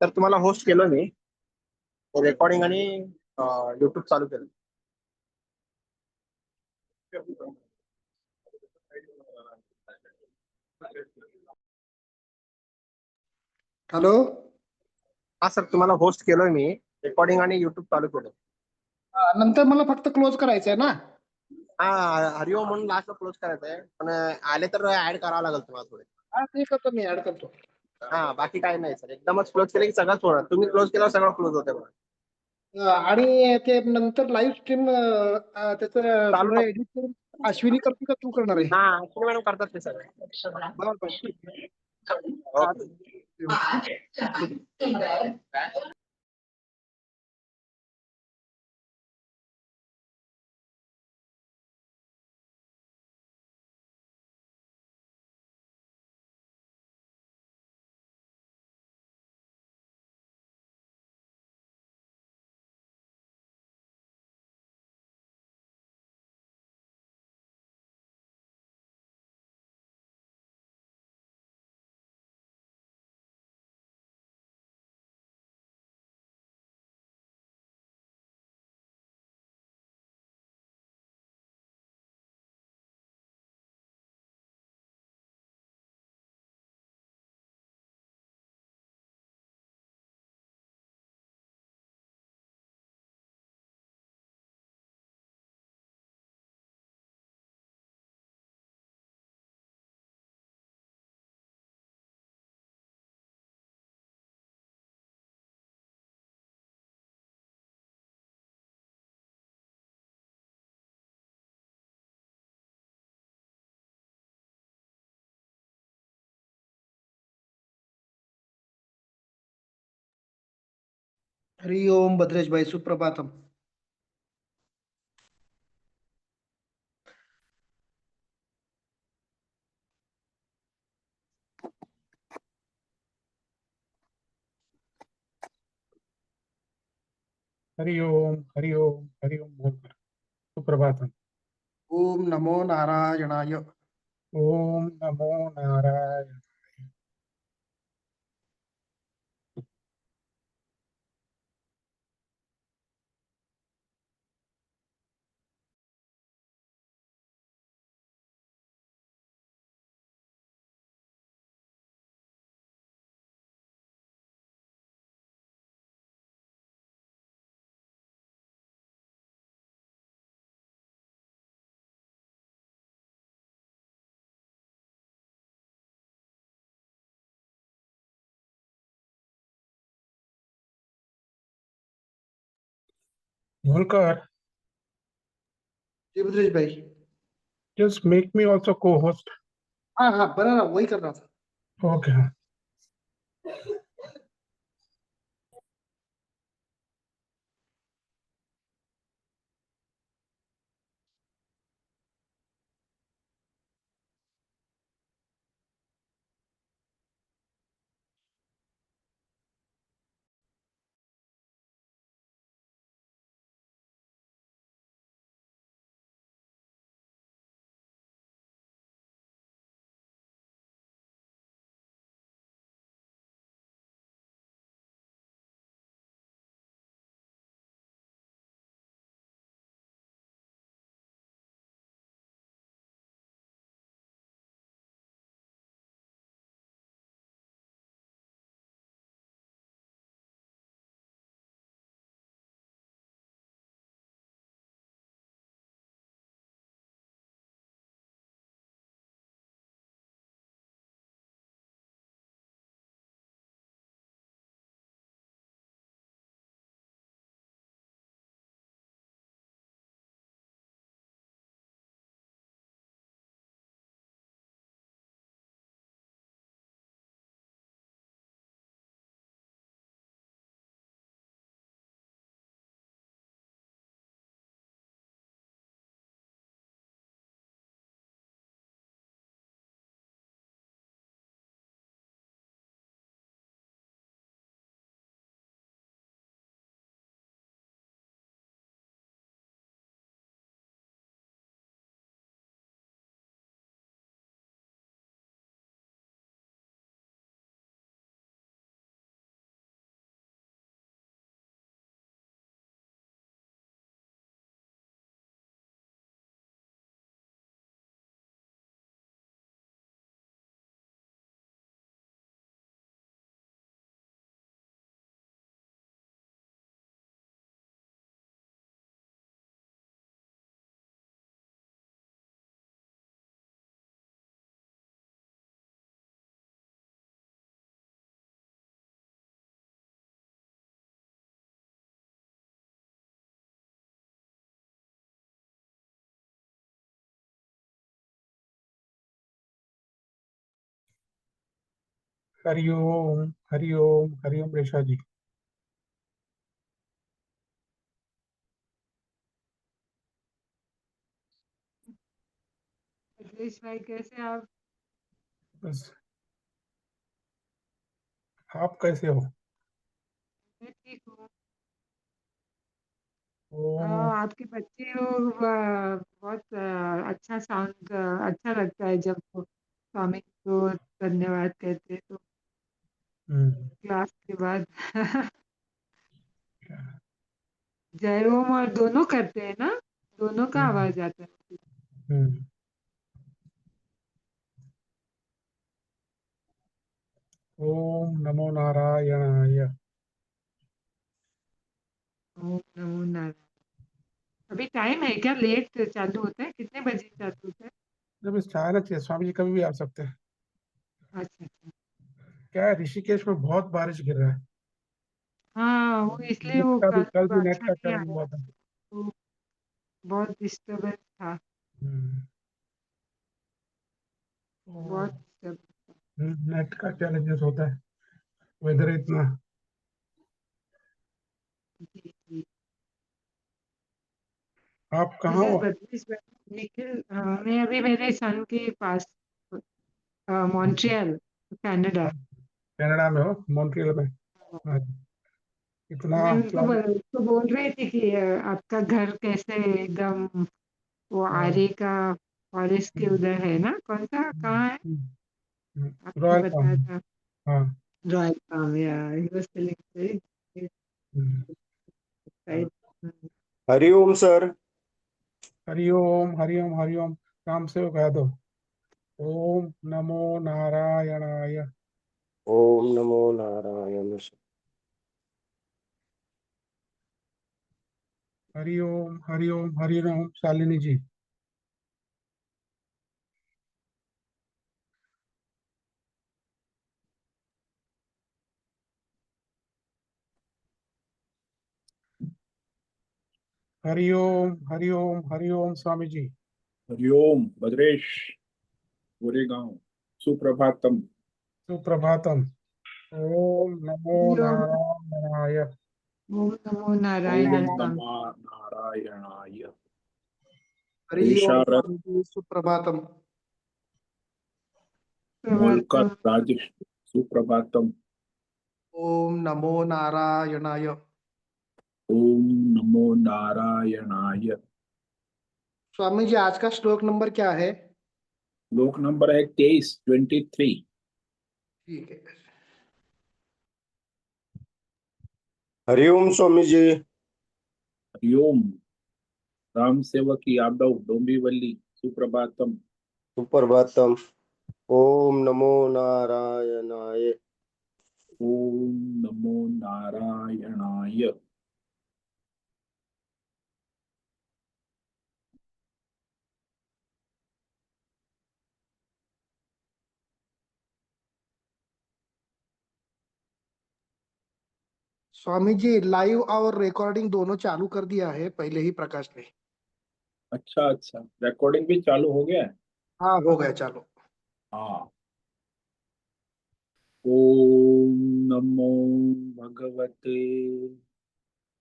तर तुम्हाला होस्ट केलं मी रेकॉर्डिंग आणि युट्यूब चालू केलं. हॅलो. हा सर, तुम्हाला होस्ट केलोय मी, रेकॉर्डिंग आणि युट्यूब चालू केलं. नंतर मला फक्त क्लोज करायचं आहे ना? हा, हरिओम म्हणून लास्टला क्लोज करायचं आहे, पण आले तर ऍड करावं लागेल तुम्हाला थोडे. हा, ते करतो मी, ऍड करतो. हा, बाकी काही नाही सर, एकदमच क्लोज केलं की सगळंच होणार. तुम्ही क्लोज केल्यावर सगळं क्लोज होते बघा. आणि ते नंतर लाईव्ह स्ट्रीम त्याचं चालू सगळं एडिट करून अश्विनी करते का तू करणार आहे? हा, अश्विनी मॅडम करतात ते सगळं. बरं बरं, ठीक आहे. हरि ओम भद्रेश भाई, सुप्रभातम. हरि ओम हरि ओम हरि ओम बोलकर सुप्रभातम. ओम नमो नारायणाय. ओम नमो नारायण. बोलकर, जी भद्रेश भाई. just make me also co-host. हाँ हाँ, बना ना, वही कर रहा था. Okay. हरि ओम रेशा जी। ब्रजेश भाई कैसे आप? बस, आप कैसे हो? मैं ठीक हूँ। ओ, आपके बच्चे लोग बहुत अच्छा साउंड अच्छा लगता है जब वो स्वामी को धन्यवाद कहते हैं तो हम्म, क्लास के बाद जय ओम और दोनों करते हैं ना? दोनों का हम्म, आवाज आता है। हम्म। ओम नमो नारायणाय। ओम नमो नारायण। अभी टाइम है क्या? लेट चालू होता है? कितने बजे चालू होता है? जब इस चाहना चाहिए, स्वामी जी कभी भी आ सकते हैं। अच्छा अच्छा। क्या है, ऋषिकेश में बहुत बारिश गिर रहा है। हाँ वो इसलिए नेट वो का भी कल कल भी नेट अच्छा का नहीं चैलेंज आया। हुआ था। तो बहुत डिस्टर्बेंस था। हम्म, बहुत डिस्टर्ब। नेट का चैलेंजेस होता है, वेदर इतना। जी जी। आप दिस कहाँ इज हो? बदलिश निखिल। मैं अभी मेरे सन के पास मॉन्ट्रियल कनाडा। कनाडा में हो, मॉन्ट्रियल में? हाँ, इतना मैं उनको स्वामी। उसको बोल रही थी कि आपका घर कैसे एकदम वो हाँ, आरे का फॉरेस्ट के उधर है ना? कौन सा कहाँ है? आपने रॉयल पाम। बताया था। हाँ। रॉयल पाम या he was telling hmm. Right. Hari Om sir. Hari Om Hari Om Hari Om. काम से वो कह दो। ओम नमो नारायणाय। ओम नमो नारायण। हरि ओम हरि ओम हरि ओम शालिनी जी। हरि ओम हरि ओम हरि ओम स्वामी जी। हरिओम भद्रेश गोरेगांव सुप्रभातम। सुप्रभातम। ओम नमो ओम नारायणाय। नमो ओम नारायण स्वामी। नमः नारायणाय। हरि ओम रेशारत स्वामी जी सुप्रभातम। मोलकर प्रभातम। राजेश सुप्रभातम। ओम नमो नारायणाय। ओम नमो नारायणाय। स्वामी जी आज का श्लोक नंबर क्या है? श्लोक नंबर है 23 ठीक है। हरिओम स्वामी जी। हरिओम राम सेवक यादव डोंबिवली सुप्रभातम। सुप्रभातम। ओम नमो नारायणाय। ओम नमो नारायणाय। स्वामी जी लाइव और रिकॉर्डिंग दोनों चालू कर दिया है पहले ही प्रकाश ने। अच्छा अच्छा, रिकॉर्डिंग भी चालू हो गया है। हाँ हो गया चालू। हाँ। ओम नमो भगवते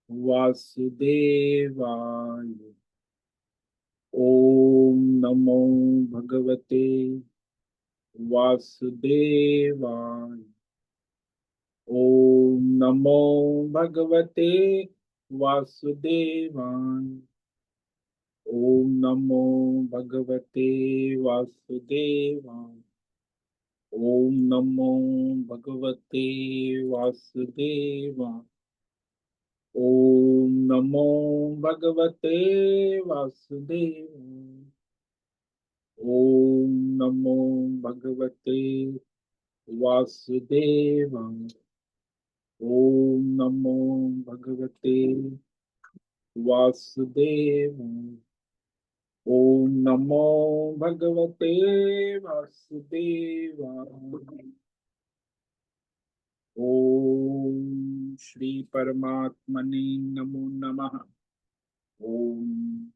वासुदेवाय। ओम नमो भगवते वासुदेवाय। ओम नमो भगवते वासुदेवाय। ओम नमो भगवते वासुदेवाय। ओम नमो भगवते वासुदेवाय। ओम नमो भगवते वासुदेवाय। ओम नमो भगवते वासुदेवाय। ओम नमो भगवते वासुदेवाय। ओम नमो भगवते वासुदेवाय। ओम श्री परमात्मने नमो नमः। ओम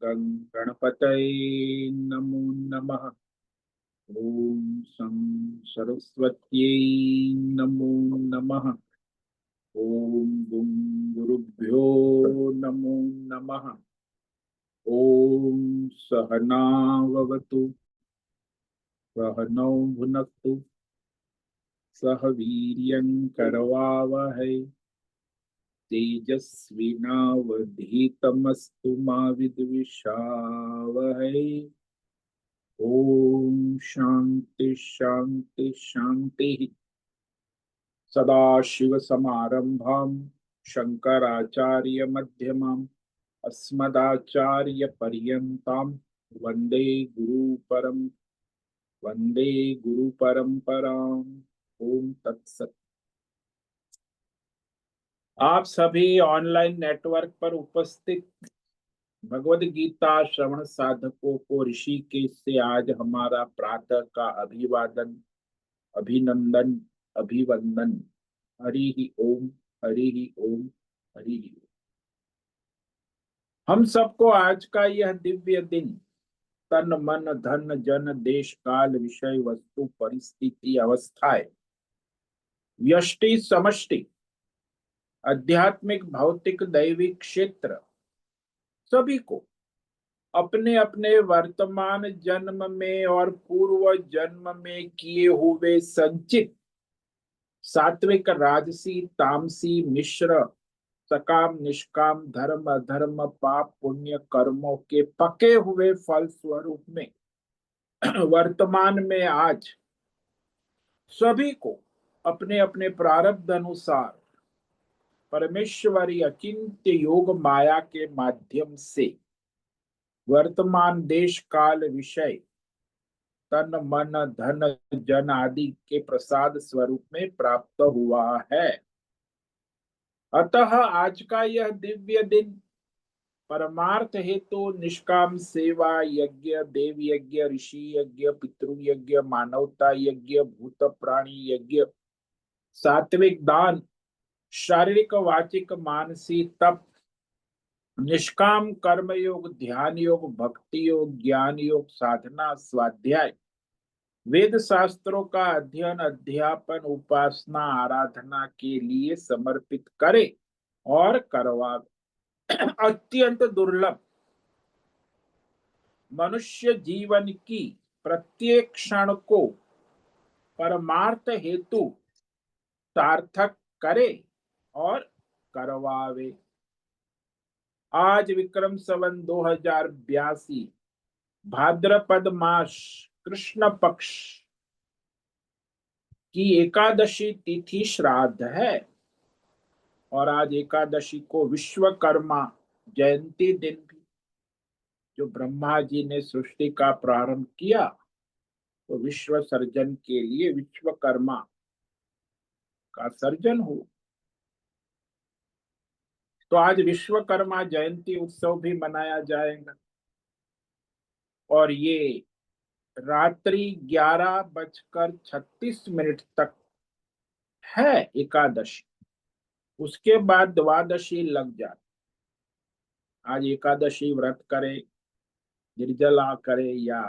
गणपतये नमो नमः। ओम सं सरस्वत्यै नमो नमः। ओम गुं गुरुभ्यो नमो नमः। ओम सहनाववतु सहनौ भुनक्तु सह वीर्यं करवावहै तेजस्विनावधीतमस्तु मा विद्विषावहै। ओम शांति शांति शांति। सदाशिव समारंभां शंकराचार्य मध्यमाम् अस्मदाचार्य पर्यन्तां वंदे गुरु परंपराम्। ओम तत्सत। आप सभी ऑनलाइन नेटवर्क पर उपस्थित भगवद गीता श्रवण साधकों को ऋषिकेश से आज हमारा प्रातः का अभिवादन, अभिनंदन, अभिवंदन। हरि ही ओम, हरि ही ओम, हरि ही ओम। हम सबको आज का यह दिव्य दिन तन मन धन जन देश काल विषय वस्तु परिस्थिति अवस्थाएं व्यष्टि समष्टि आध्यात्मिक भौतिक दैविक क्षेत्र सभी को अपने अपने वर्तमान जन्म में और पूर्व जन्म में किए हुए संचित सात्विक राजसी तामसी मिश्र सकाम निष्काम धर्म अधर्म पाप पुण्य कर्मों के पके हुए फल स्वरूप में वर्तमान में आज सभी को अपने अपने प्रारब्ध अनुसार परमेश्वरी अचिंत्य योग माया के माध्यम से वर्तमान देश काल विषय तन मन धन जन आदि के प्रसाद स्वरूप में प्राप्त हुआ है। अतः आज का यह दिव्य दिन परमार्थ हेतु निष्काम सेवा यज्ञ देव यज्ञ ऋषि यज्ञ पितृ यज्ञ मानवता यज्ञ भूत प्राणी यज्ञ सात्विक दान शारीरिक वाचिक मानसिक तप निष्काम कर्म योग ध्यान योग भक्ति योग ज्ञान योग साधना स्वाध्याय वेद शास्त्रों का अध्ययन अध्यापन उपासना आराधना के लिए समर्पित करे और करवा। अत्यंत दुर्लभ मनुष्य जीवन की प्रत्येक क्षण को परमार्थ हेतु सार्थक करे और करवावे। आज विक्रम संवत 2082 भाद्रपद मास कृष्ण पक्ष की एकादशी तिथि श्राद्ध है और आज एकादशी को विश्वकर्मा जयंती दिन भी, जो ब्रह्मा जी ने सृष्टि का प्रारंभ किया तो विश्व सर्जन के लिए विश्वकर्मा का सर्जन हो, तो आज विश्वकर्मा जयंती उत्सव भी मनाया जाएगा। और ये रात्रि 11:36 तक है एकादशी, उसके बाद द्वादशी लग जाती। आज एकादशी व्रत करे, निर्जला करे या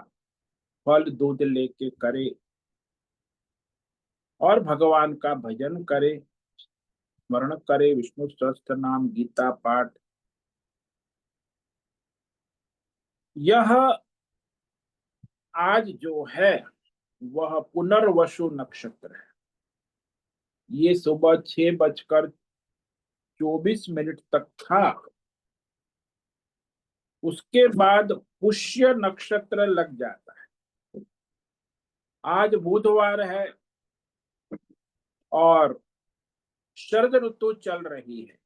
फल दूध लेके करे और भगवान का भजन करे, स्मरण करे, विष्णु सहस्त्र नाम गीता पाठ। यह आज जो है वह पुनर्वसु नक्षत्र है। ये सुबह 6:24 तक था, उसके बाद पुष्य नक्षत्र लग जाता है। आज बुधवार है और शरद ऋतु चल रही है।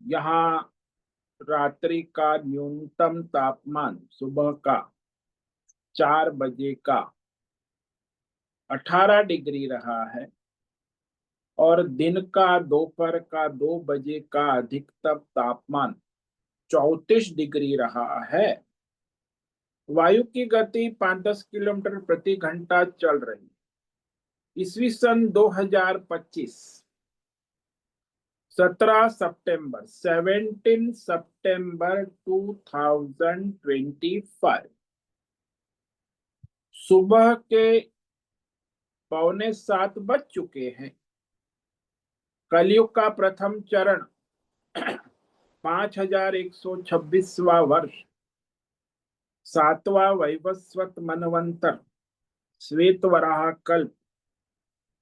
यहाँ रात्रि का न्यूनतम तापमान सुबह का 4 बजे का 18 डिग्री रहा है और दिन का दोपहर का 2 बजे का अधिकतम तापमान 34 डिग्री रहा है। वायु की गति 5-10 किलोमीटर प्रति घंटा चल रही। ईस्वी सन 2025 17 सितंबर 2025 सुबह के 6:45 बज चुके हैं। कलयुग का प्रथम चरण 5126वां वर्ष, 7वां वैवस्वत मनवंतर, श्वेत वराह कल्प,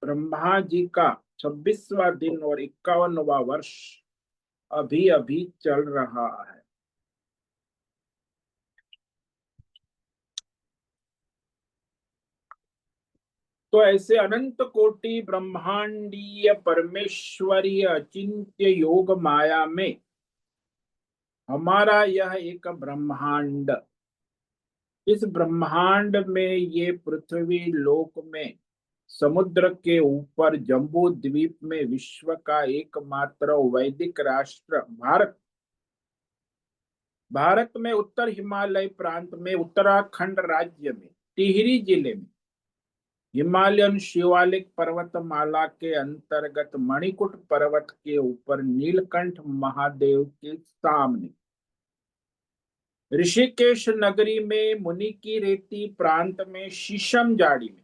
ब्रह्मा जी का 26वां दिन और 51वां वर्ष अभी अभी चल रहा है। तो ऐसे अनंत कोटि ब्रह्मांडीय परमेश्वरीय अचिंत्य योग माया में हमारा यह एक ब्रह्मांड, इस ब्रह्मांड में ये पृथ्वी लोक में समुद्र के ऊपर जम्बू द्वीप में विश्व का एकमात्र वैदिक राष्ट्र भारत, भारत में उत्तर हिमालय प्रांत में उत्तराखंड राज्य में टिहरी जिले में हिमालयन शिवालिक पर्वतमाला के अंतर्गत मणिकुट पर्वत के ऊपर नीलकंठ महादेव के सामने ऋषिकेश नगरी में मुनि की रेती प्रांत में शीशम जाड़ी में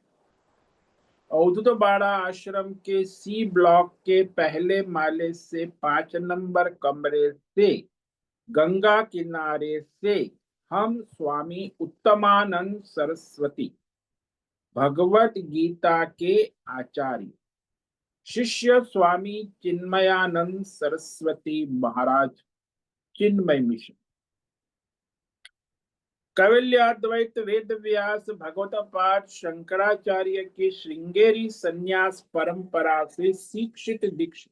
अवधूतबाड़ा आश्रम के सी ब्लॉक के पहले माले से 5 नंबर कमरे से गंगा किनारे से हम स्वामी उत्तमानंद सरस्वती भगवत गीता के आचार्य शिष्य स्वामी चिन्मयानंद सरस्वती महाराज चिन्मय मिशन कैवल्याद्वैत वेद व्यास भगवत पाठ शंकराचार्य की श्रृंगेरी संन्यास परंपरा से शिक्षित दीक्षित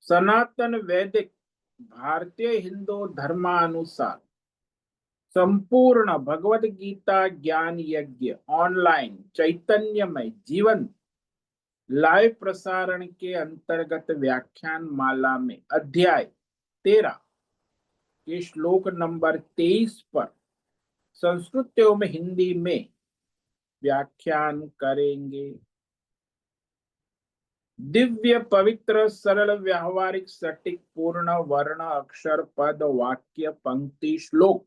सनातन वैदिक भारतीय हिंदू धर्मानुसार संपूर्ण भगवत गीता ज्ञान यज्ञ ऑनलाइन चैतन्यमय जीवन लाइव प्रसारण के अंतर्गत व्याख्यान माला में अध्याय 13 के श्लोक नंबर 23 पर संस्कृत एवं हिंदी में व्याख्यान करेंगे। दिव्य पवित्र सरल व्यावहारिक सटीक पूर्ण वर्ण अक्षर पद वाक्य पंक्ति श्लोक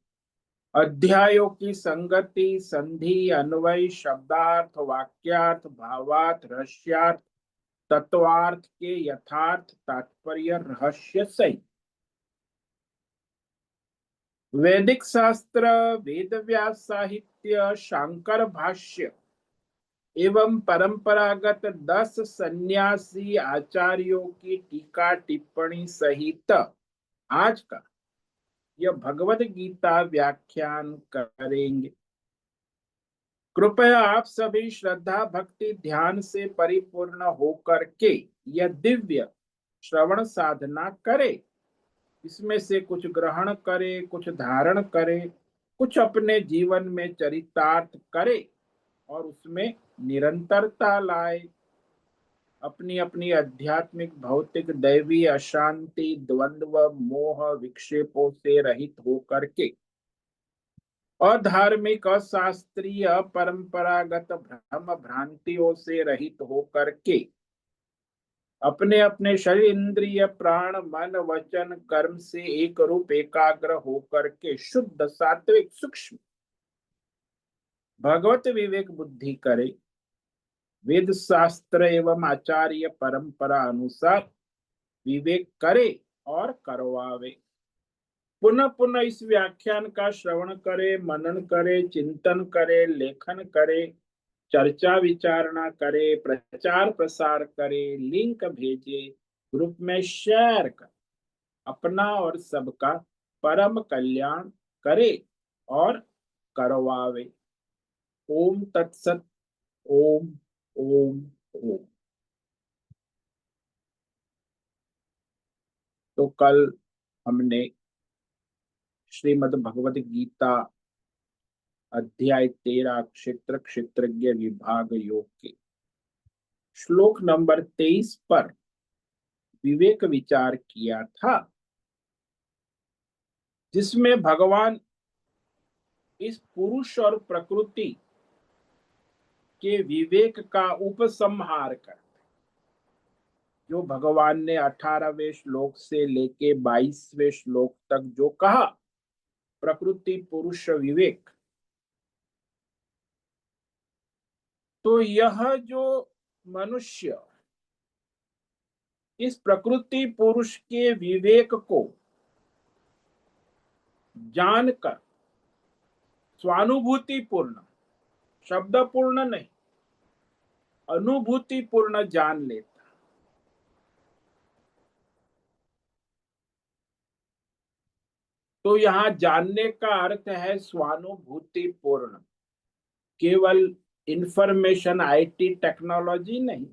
अध्यायों की संगति संधि अन्वय शब्दार्थ वाक्यार्थ भावार्थ रहस्यार्थ तत्वार्थ के यथार्थ तात्पर्य रहस्य सहित वैदिक शास्त्र वेद व्यास साहित्य शांकर भाष्य एवं परंपरागत 10 सन्यासी आचार्यों की टीका टिप्पणी सहित आज का यह भगवद गीता व्याख्यान करेंगे। कृपया आप सभी श्रद्धा भक्ति ध्यान से परिपूर्ण होकर के यह दिव्य श्रवण साधना करें। इसमें से कुछ ग्रहण करे, कुछ धारण करे, कुछ अपने जीवन में चरितार्थ करे और उसमें निरंतरता लाए। अपनी अपनी आध्यात्मिक भौतिक दैवी अशांति द्वंद्व मोह विक्षेपों से रहित होकर के अधार्मिक अशास्त्रीय परंपरागत भ्रम भ्रांतियों से रहित होकर के अपने अपने शरीर इंद्रिय प्राण मन वचन कर्म से एक रूप एकाग्र होकर के शुद्ध सात्विक सूक्ष्म भगवत विवेक बुद्धि करे, वेद शास्त्र एवं आचार्य परंपरा अनुसार विवेक करे और करवावे। पुनः पुनः इस व्याख्यान का श्रवण करे, मनन करे, चिंतन करे, लेखन करे, चर्चा विचारणा करे, प्रचार प्रसार करे, लिंक भेजे, ग्रुप में शेयर कर, अपना और सबका परम कल्याण करे और करवावे। ओम तत्सत। ओम ओम ओम। तो कल हमने श्रीमद् भगवद गीता अध्याय 13 क्षेत्र क्षेत्रज्ञ विभाग योग के श्लोक नंबर 23 पर विवेक विचार किया था, जिसमें भगवान इस पुरुष और प्रकृति के विवेक का उपसंहार करते, जो भगवान ने 18वें श्लोक से लेके 22वें श्लोक तक जो कहा, प्रकृति पुरुष विवेक, तो यह जो मनुष्य इस प्रकृति पुरुष के विवेक को जानकर स्वानुभूति पूर्ण, शब्द पूर्ण नहीं, अनुभूति पूर्ण जान लेता, तो यहाँ जानने का अर्थ है स्वानुभूति पूर्ण, केवल इंफॉर्मेशन आईटी टेक्नोलॉजी नहीं,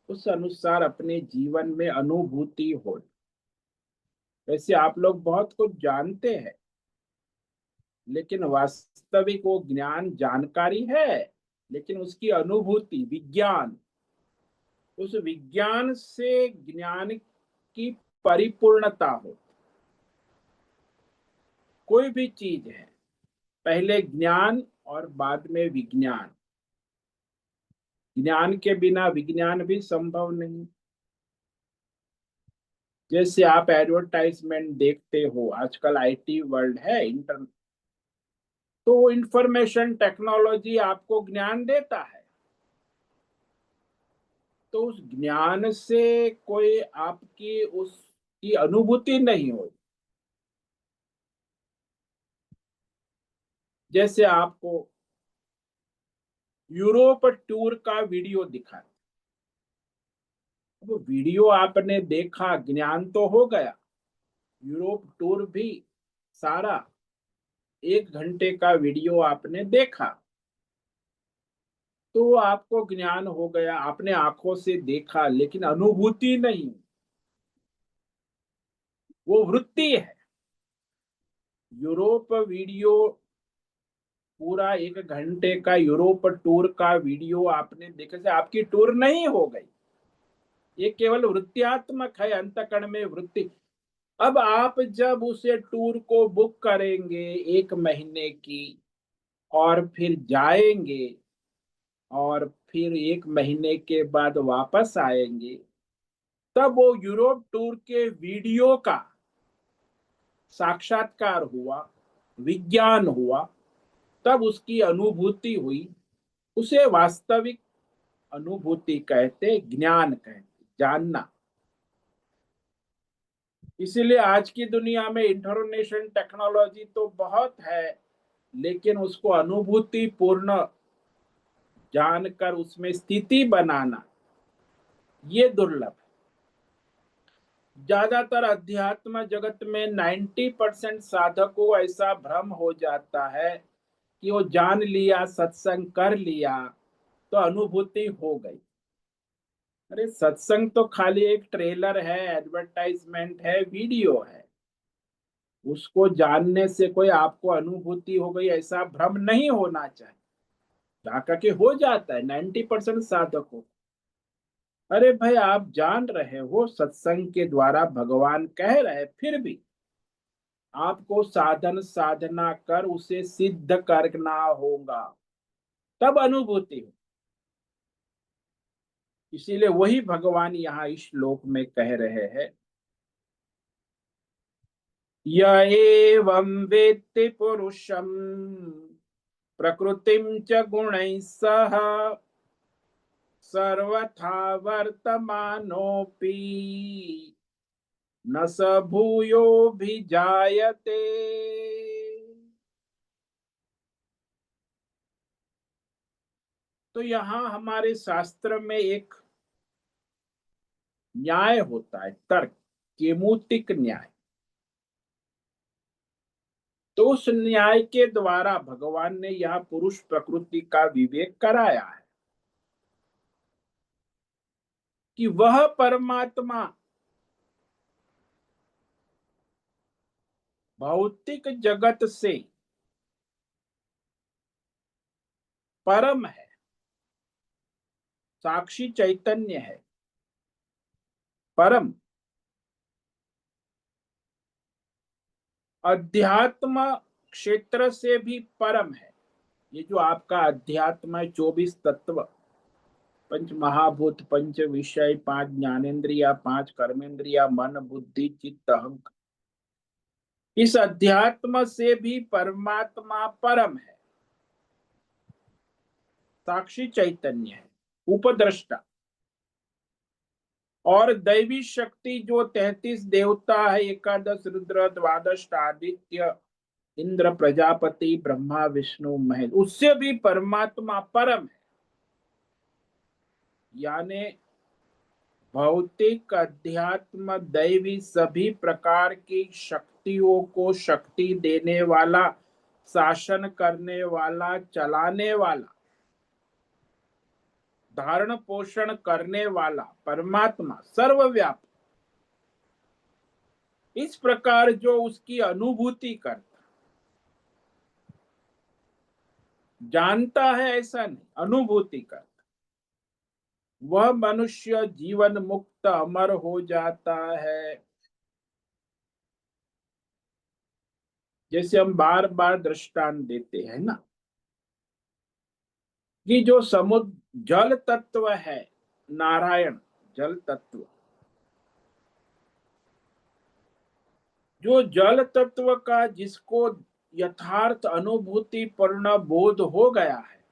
उस अनुसार अपने जीवन में अनुभूति हो। वैसे आप लोग बहुत कुछ जानते हैं, लेकिन वास्तविक वो ज्ञान जानकारी है, लेकिन उसकी अनुभूति विज्ञान, उस विज्ञान से ज्ञान की परिपूर्णता हो। कोई भी चीज है, पहले ज्ञान और बाद में विज्ञान। ज्ञान के बिना विज्ञान भी संभव नहीं। जैसे आप एडवर्टाइजमेंट देखते हो, आजकल आईटी वर्ल्ड है, इंटरनेट, तो इंफॉर्मेशन टेक्नोलॉजी आपको ज्ञान देता है, तो उस ज्ञान से कोई आपकी उसकी अनुभूति नहीं हो। जैसे आपको यूरोप टूर का वीडियो दिखा, वो वीडियो आपने देखा, ज्ञान तो हो गया। यूरोप टूर भी सारा 1 घंटे का वीडियो आपने देखा, तो आपको ज्ञान हो गया, आपने आंखों से देखा, लेकिन अनुभूति नहीं। वो वृत्ति है। यूरोप वीडियो, पूरा 1 घंटे का यूरोप टूर का वीडियो आपने देखा से आपकी टूर नहीं हो गई, ये केवल वृत्त्यात्मक है, अंतकरण में वृत्ति। अब आप जब उसे टूर को बुक करेंगे 1 महीने की, और फिर जाएंगे, और फिर 1 महीने के बाद वापस आएंगे, तब वो यूरोप टूर के वीडियो का साक्षात्कार हुआ, विज्ञान हुआ, तब उसकी अनुभूति हुई। उसे वास्तविक अनुभूति कहते, ज्ञान कहते, जानना। इसीलिए आज की दुनिया में इंफॉर्मेशन टेक्नोलॉजी तो बहुत है, लेकिन उसको अनुभूति पूर्ण जानकर उसमें स्थिति बनाना, ये दुर्लभ है। ज्यादातर अध्यात्म जगत में 90% साधकों को ऐसा भ्रम हो जाता है कि वो जान लिया, सत्संग कर लिया, तो अनुभूति हो गई। अरे सत्संग तो खाली एक ट्रेलर है, एडवर्टाइजमेंट है, वीडियो है। उसको जानने से कोई आपको अनुभूति हो गई, ऐसा भ्रम नहीं होना चाहिए। जाकर के हो जाता है 90% साधकों। अरे भाई, आप जान रहे हो, सत्संग के द्वारा भगवान कह रहे, फिर भी आपको साधन साधना कर उसे सिद्ध करना होगा, तब अनुभूति हो। इसीलिए वही भगवान यहाँ इस श्लोक में कह रहे हैं, य एवं वेत्ति पुरुषं प्रकृतिं च गुणैः सह सर्वथा वर्तमानोऽपि न स भूयोऽभिजायते। तो यहाँ हमारे शास्त्र में एक न्याय होता है, तर्क, केमूतिक न्याय। तो उस न्याय के द्वारा भगवान ने यह पुरुष प्रकृति का विवेक कराया है कि वह परमात्मा भौतिक जगत से परम है, साक्षी चैतन्य है, परम अध्यात्म क्षेत्र से भी परम है। ये जो आपका अध्यात्म है, 24 तत्व, 5 महाभूत, 5 विषय, 5 ज्ञानेन्द्रिया, 5 कर्मेंद्रिया, मन, बुद्धि, चित्त, अहंकार, इस अध्यात्म से भी परमात्मा परम है। साक्षी चैतन्य है, उपद्रष्टा। और दैवी शक्ति जो 33 देवता है, 11 रुद्र, 12 आदित्य, इंद्र, प्रजापति, ब्रह्मा, विष्णु, महेश, उससे भी परमात्मा परम है। यानी भौतिक, अध्यात्म, दैवी सभी प्रकार की शक्तियों को शक्ति देने वाला, शासन करने वाला, चलाने वाला, धारण पोषण करने वाला परमात्मा सर्वव्यापक, इस प्रकार जो उसकी अनुभूति करता, जानता है ऐसा नहीं, अनुभूति करता, वह मनुष्य जीवन मुक्त अमर हो जाता है। जैसे हम बार बार दृष्टांत देते हैं ना, कि जो समुद्र जल तत्व है, नारायण जल तत्व, जो जल तत्व का जिसको यथार्थ अनुभूति पूर्ण बोध हो गया है,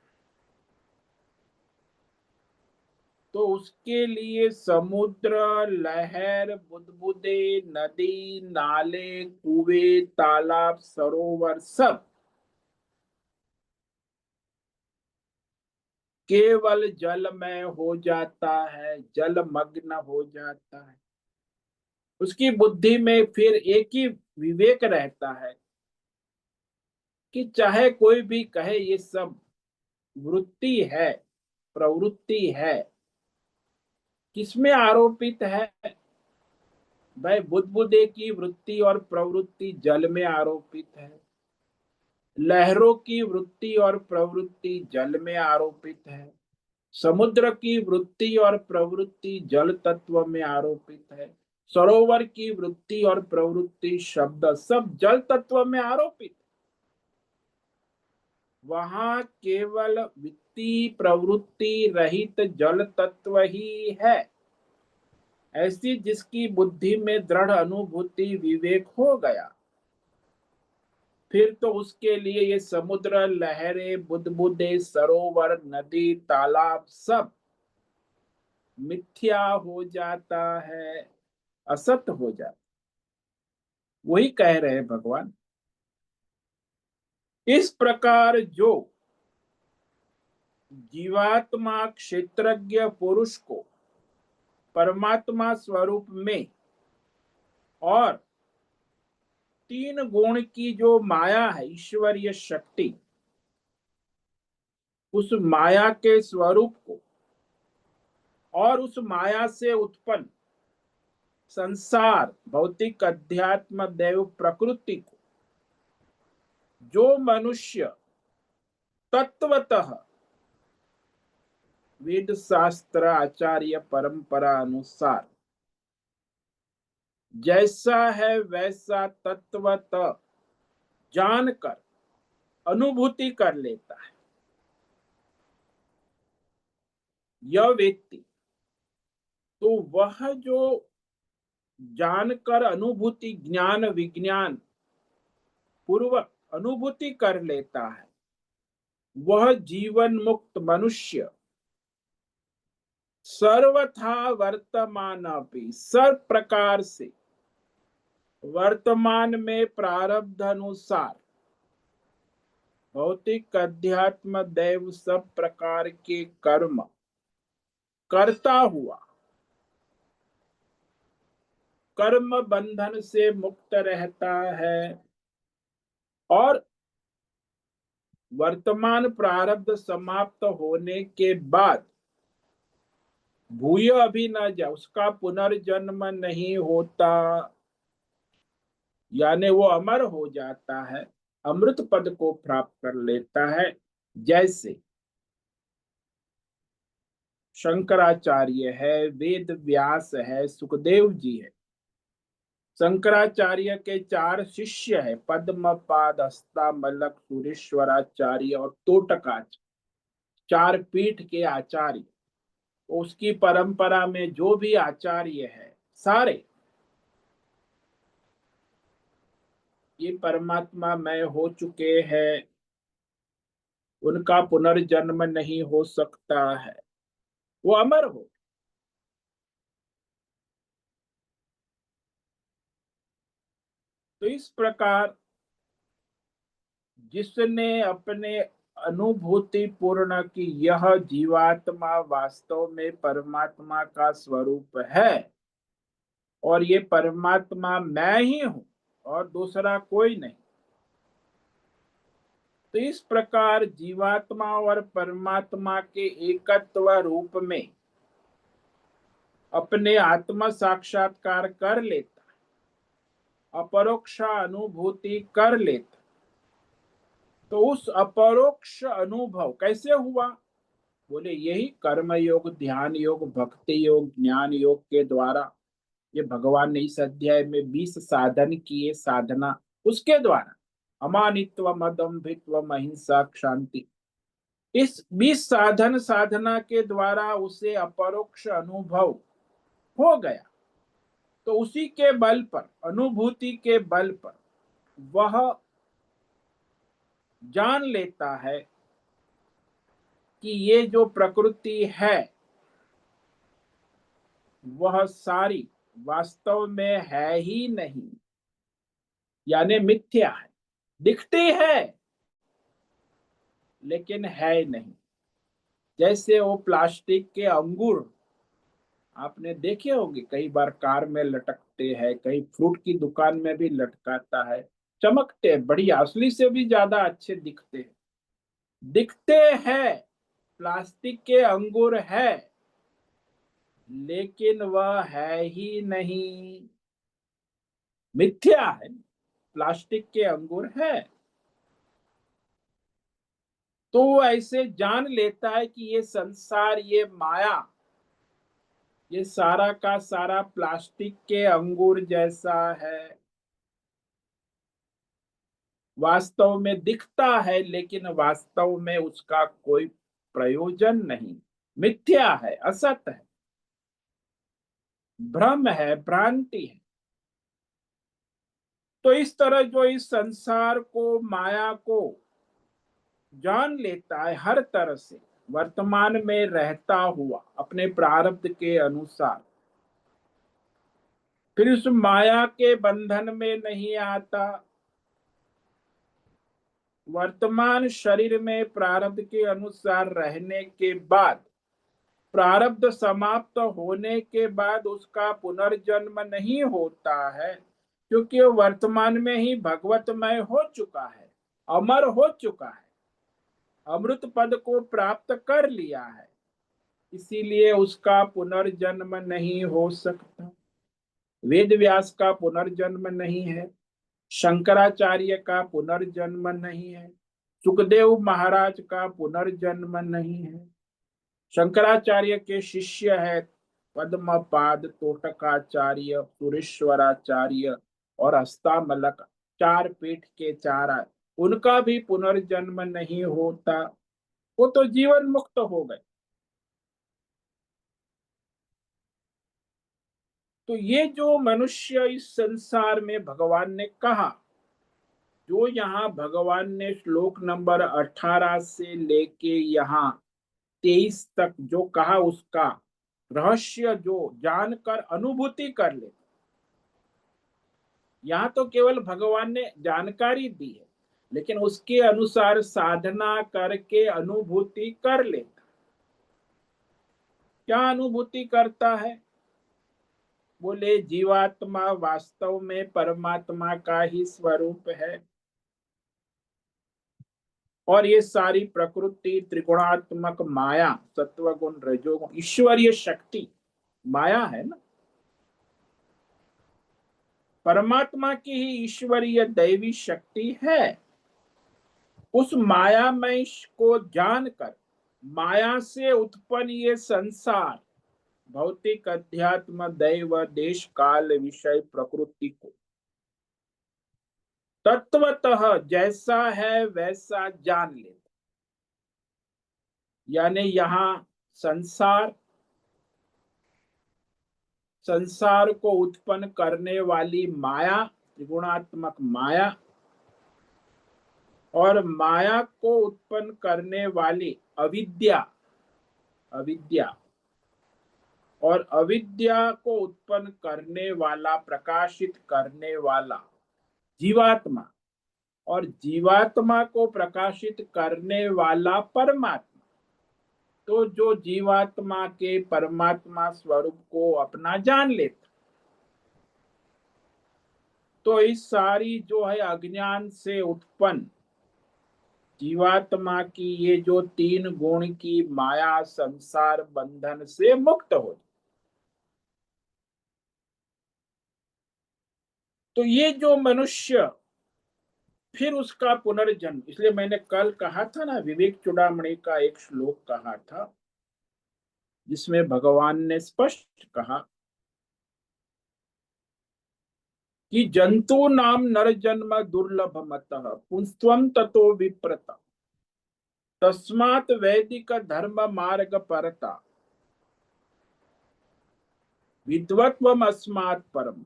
तो उसके लिए समुद्र, लहर, बुदबुदे, नदी, नाले, कुएं, तालाब, सरोवर सब केवल जलमय हो जाता है, जलमग्न हो जाता है। उसकी बुद्धि में फिर एक ही विवेक रहता है कि चाहे कोई भी कहे ये सब वृत्ति है, प्रवृत्ति है, किसमें आरोपित है? भाई बुदबुदे की वृत्ति और प्रवृत्ति जल में आरोपित है, लहरों की वृत्ति और प्रवृत्ति जल में आरोपित है, समुद्र की वृत्ति और प्रवृत्ति जल तत्व में आरोपित है, सरोवर की वृत्ति और प्रवृत्ति शब्द सब जल तत्व में आरोपित। वहां केवल वृत्ति प्रवृत्ति रहित जल तत्व ही है। ऐसी जिसकी बुद्धि में दृढ़ अनुभूति विवेक हो गया, फिर तो उसके लिए ये समुद्र, लहरें, बुदबुदे, सरोवर, नदी, तालाब सब मिथ्या हो जाता है, असत हो जाता। वही कह रहे हैं भगवान। इस प्रकार जो जीवात्मा क्षेत्रज्ञ पुरुष को परमात्मा स्वरूप में और 3 गुण की जो माया है, ईश्वरीय शक्ति, उस माया के स्वरूप को और उस माया से उत्पन्न संसार, भौतिक, अध्यात्म, दैव प्रकृति को जो मनुष्य तत्वतः वेद शास्त्र आचार्य परंपरा अनुसार जैसा है वैसा तत्वतः जानकर अनुभूति कर लेता है, यह व्यक्ति, तो वह जो जानकर अनुभूति, ज्ञान विज्ञान पूर्वक अनुभूति कर लेता है, वह जीवन मुक्त मनुष्य सर्वथा वर्तमान भी, सर्व प्रकार से वर्तमान में प्रारब्ध अनुसार भौतिक, अध्यात्म, दैव सब प्रकार के कर्म करता हुआ कर्म बंधन से मुक्त रहता है और वर्तमान प्रारब्ध समाप्त होने के बाद भूय अभी न जा, उसका पुनर्जन्म नहीं होता, यानी वो अमर हो जाता है, अमृत पद को प्राप्त कर लेता है। जैसे शंकराचार्य है, वेद व्यास है, सुखदेव जी है। शंकराचार्य के 4 शिष्य है, पद्मपाद, हस्तामलक, सुरेश्वराचार्य और तोटकाचार्य, 4 पीठ के आचार्य। उसकी परंपरा में जो भी आचार्य है सारे ये परमात्मा मय हो चुके हैं। उनका पुनर्जन्म नहीं हो सकता है, वो अमर हो। तो इस प्रकार जिसने अपने अनुभूति पूर्ण की यह जीवात्मा वास्तव में परमात्मा का स्वरूप है और ये परमात्मा मैं ही हूं और दूसरा कोई नहीं, तो इस प्रकार जीवात्मा और परमात्मा के एकत्व रूप में अपने आत्म साक्षात्कार कर लेता, अपरोक्ष अनुभूति कर लेता। तो उस अपरोक्ष अनुभव कैसे हुआ? बोले यही कर्म योग, ध्यान योग, भक्ति योग, ज्ञान योग के द्वारा। ये भगवान ने इस अध्याय में 20 साधन किए, साधना, उसके द्वारा अमानित्व, अदम्भित्व, अहिंसा, शांति, इस 20 साधन साधना के द्वारा उसे अपरोक्ष अनुभव हो गया। तो उसी के बल पर, अनुभूति के बल पर वह जान लेता है कि ये जो प्रकृति है वह सारी वास्तव में है ही नहीं, यानी मिथ्या है। दिखती है लेकिन है नहीं। जैसे वो प्लास्टिक के अंगूर आपने देखे होंगे, कई बार कार में लटकते हैं, कई फ्रूट की दुकान में भी लटकाता है, चमकते, बढ़िया, असली से भी ज्यादा अच्छे दिखते हैं। दिखते हैं, प्लास्टिक के अंगूर है, लेकिन वह है ही नहीं, मिथ्या है। प्लास्टिक के अंगूर है। तो वो ऐसे जान लेता है कि ये संसार, ये माया, ये सारा का सारा प्लास्टिक के अंगूर जैसा है। वास्तव में दिखता है लेकिन वास्तव में उसका कोई प्रयोजन नहीं, मिथ्या है, असत है, भ्रम है, भ्रांति है। तो इस तरह जो इस संसार को, माया को जान लेता है हर तरह से, वर्तमान में रहता हुआ अपने प्रारब्ध के अनुसार, फिर उस माया के बंधन में नहीं आता। वर्तमान शरीर में प्रारब्ध के अनुसार रहने के बाद, प्रारब्ध समाप्त होने के बाद उसका पुनर्जन्म नहीं होता है, क्योंकि वो वर्तमान में ही भगवतमय हो चुका है, अमर हो चुका है, अमृत पद को प्राप्त कर लिया है। इसीलिए उसका पुनर्जन्म नहीं हो सकता। वेद व्यास का पुनर्जन्म नहीं है, शंकराचार्य का पुनर्जन्म नहीं है, सुखदेव महाराज का पुनर्जन्म नहीं है। शंकराचार्य के शिष्य है पद्मपाद, तोटकाचार्य, सुरेश्वराचार्य और हस्तामलक, 4 पीठ के 4, उनका भी पुनर्जन्म नहीं होता, वो तो जीवन मुक्त हो गए। तो ये जो मनुष्य इस संसार में भगवान ने कहा, जो यहाँ भगवान ने श्लोक नंबर 18 से लेके यहाँ 23 तक जो कहा, उसका रहस्य जो जानकर अनुभूति कर ले, यहाँ तो केवल भगवान ने जानकारी दी है, लेकिन उसके अनुसार साधना करके अनुभूति कर लेता। क्या अनुभूति करता है? बोले जीवात्मा वास्तव में परमात्मा का ही स्वरूप है और ये सारी प्रकृति त्रिगुणात्मक माया, सत्वगुण, रजोगुण, ईश्वरीय शक्ति माया है ना, परमात्मा की ही ईश्वरीय दैवी शक्ति है। उस मायामय को जानकर माया से उत्पन्न ये संसार, भौतिक, अध्यात्म, दैव, देश, काल, विषय, प्रकृति को तत्वतः जैसा है वैसा जान लेता। यानी यहाँ संसार को उत्पन्न करने वाली माया, त्रिगुणात्मक माया, और माया को उत्पन्न करने वाली अविद्या, अविद्या और अविद्या को उत्पन्न करने वाला, प्रकाशित करने वाला जीवात्मा, और जीवात्मा को प्रकाशित करने वाला परमात्मा। तो जो जीवात्मा के परमात्मा स्वरूप को अपना जान लेता, तो इस सारी जो है अज्ञान से उत्पन्न जीवात्मा की ये जो 3 गुण की माया संसार बंधन से मुक्त हो। तो ये जो मनुष्य फिर उसका पुनर्जन्म, इसलिए मैंने कल कहा था ना, विवेक चूड़ामणि का एक श्लोक कहा था जिसमें भगवान ने स्पष्ट कहा कि जंतु नाम नर जन्म दुर्लभ मतः पुंस्त्वं ततो विप्रता तस्मात् वैदिक धर्म मार्ग परता विद्वत्वम अस्मात् परम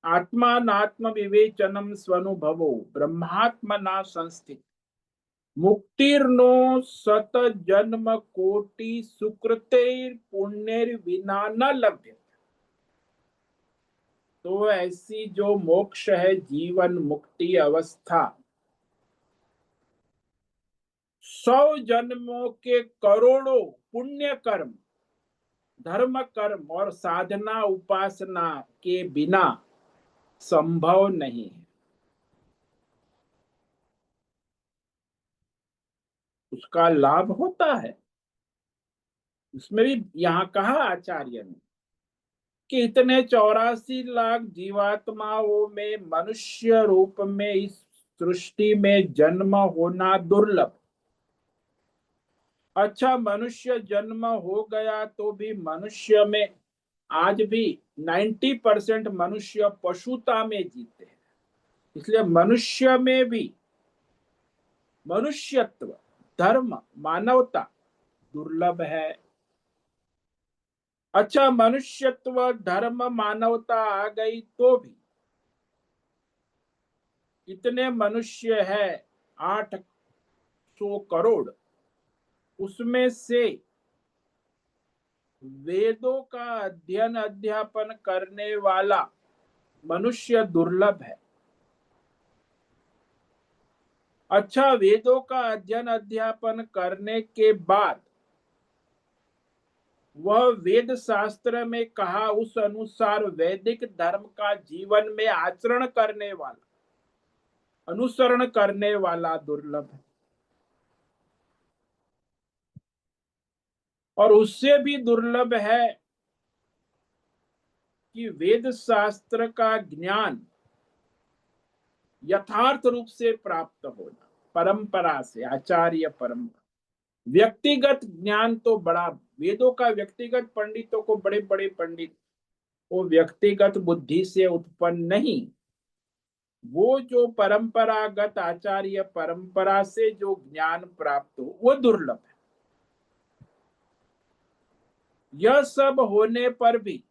आत्मानात्म विवेचनम स्वनुभवो ब्रह्मात्मना संस्थित मुक्तिर्नो सत जन्म कोटि सुकृतेर पुण्येर विना न लभ्य। तो ऐसी जो मोक्ष है, जीवन मुक्ति अवस्था, 100 जन्मों के करोड़ों पुण्य कर्म, धर्म कर्म और साधना उपासना के बिना संभव नहीं है। उसका लाभ होता है। उसमें भी यहाँ कहा आचार्य ने कि इतने 84 लाख जीवात्माओं में मनुष्य रूप में इस सृष्टि में जन्म होना दुर्लभ। अच्छा, मनुष्य जन्म हो गया तो भी मनुष्य में आज भी 90% मनुष्य पशुता में जीते हैं। इसलिए मनुष्य में भी मनुष्यत्व, धर्म, मानवता दुर्लभ है। अच्छा, मनुष्यत्व, धर्म, मानवता आ गई तो भी इतने मनुष्य है 800 करोड़, उसमें से वेदों का अध्ययन अध्यापन करने वाला मनुष्य दुर्लभ है। अच्छा, वेदों का अध्ययन अध्यापन करने के बाद वह वेद शास्त्र में कहा उस अनुसार वैदिक धर्म का जीवन में आचरण करने वाला, अनुसरण करने वाला दुर्लभ है। और उससे भी दुर्लभ है कि वेद शास्त्र का ज्ञान यथार्थ रूप से प्राप्त होना, परंपरा से, आचार्य परंपरा। व्यक्तिगत ज्ञान तो बड़ा, वेदों का व्यक्तिगत पंडितों को, बड़े बड़े पंडित, वो व्यक्तिगत बुद्धि से उत्पन्न नहीं, वो जो परंपरागत आचार्य परंपरा से जो ज्ञान प्राप्त हो वो दुर्लभ है। यह सब होने पर भी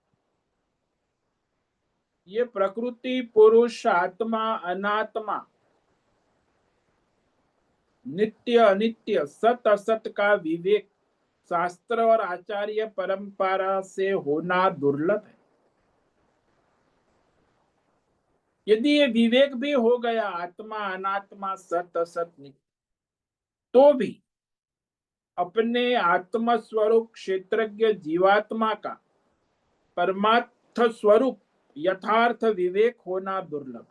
ये प्रकृति, पुरुष, आत्मा, अनात्मा, नित्य अनित्य, सत असत का विवेक शास्त्र और आचार्य परंपरा से होना दुर्लभ है। यदि ये विवेक भी हो गया, आत्मा अनात्मा सत असत नित्य, तो भी अपने आत्म स्वरूप क्षेत्रज्ञ जीवात्मा का परमार्थ स्वरूप यथार्थ विवेक होना दुर्लभ,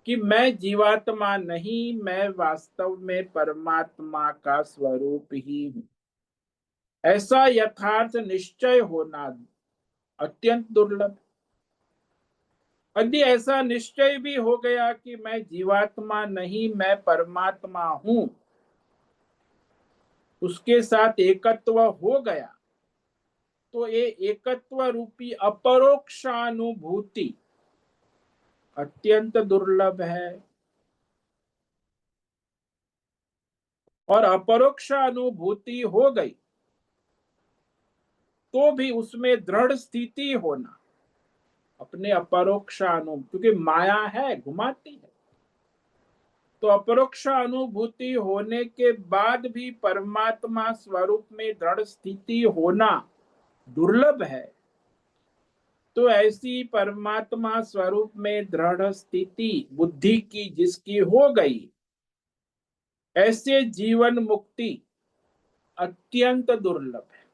कि मैं जीवात्मा नहीं, मैं वास्तव में परमात्मा का स्वरूप ही हूं। ऐसा यथार्थ निश्चय होना अत्यंत दुर्लभ। यदि ऐसा निश्चय भी हो गया कि मैं जीवात्मा नहीं, मैं परमात्मा हूं, उसके साथ एकत्व हो गया, तो ये एकत्व रूपी अपरोक्षानुभूति अत्यंत दुर्लभ है। और अपरोक्षानुभूति हो गई तो भी उसमें दृढ़ स्थिति होना, अपने अपरोक्षानुभूति, क्योंकि माया है, घुमाती है। तो अपरोक्ष अनुभूति होने के बाद भी परमात्मा स्वरूप में दृढ़ स्थिति होना दुर्लभ है। तो ऐसी परमात्मा स्वरूप में दृढ़ स्थिति बुद्धि की जिसकी हो गई, ऐसे जीवन मुक्ति अत्यंत दुर्लभ है।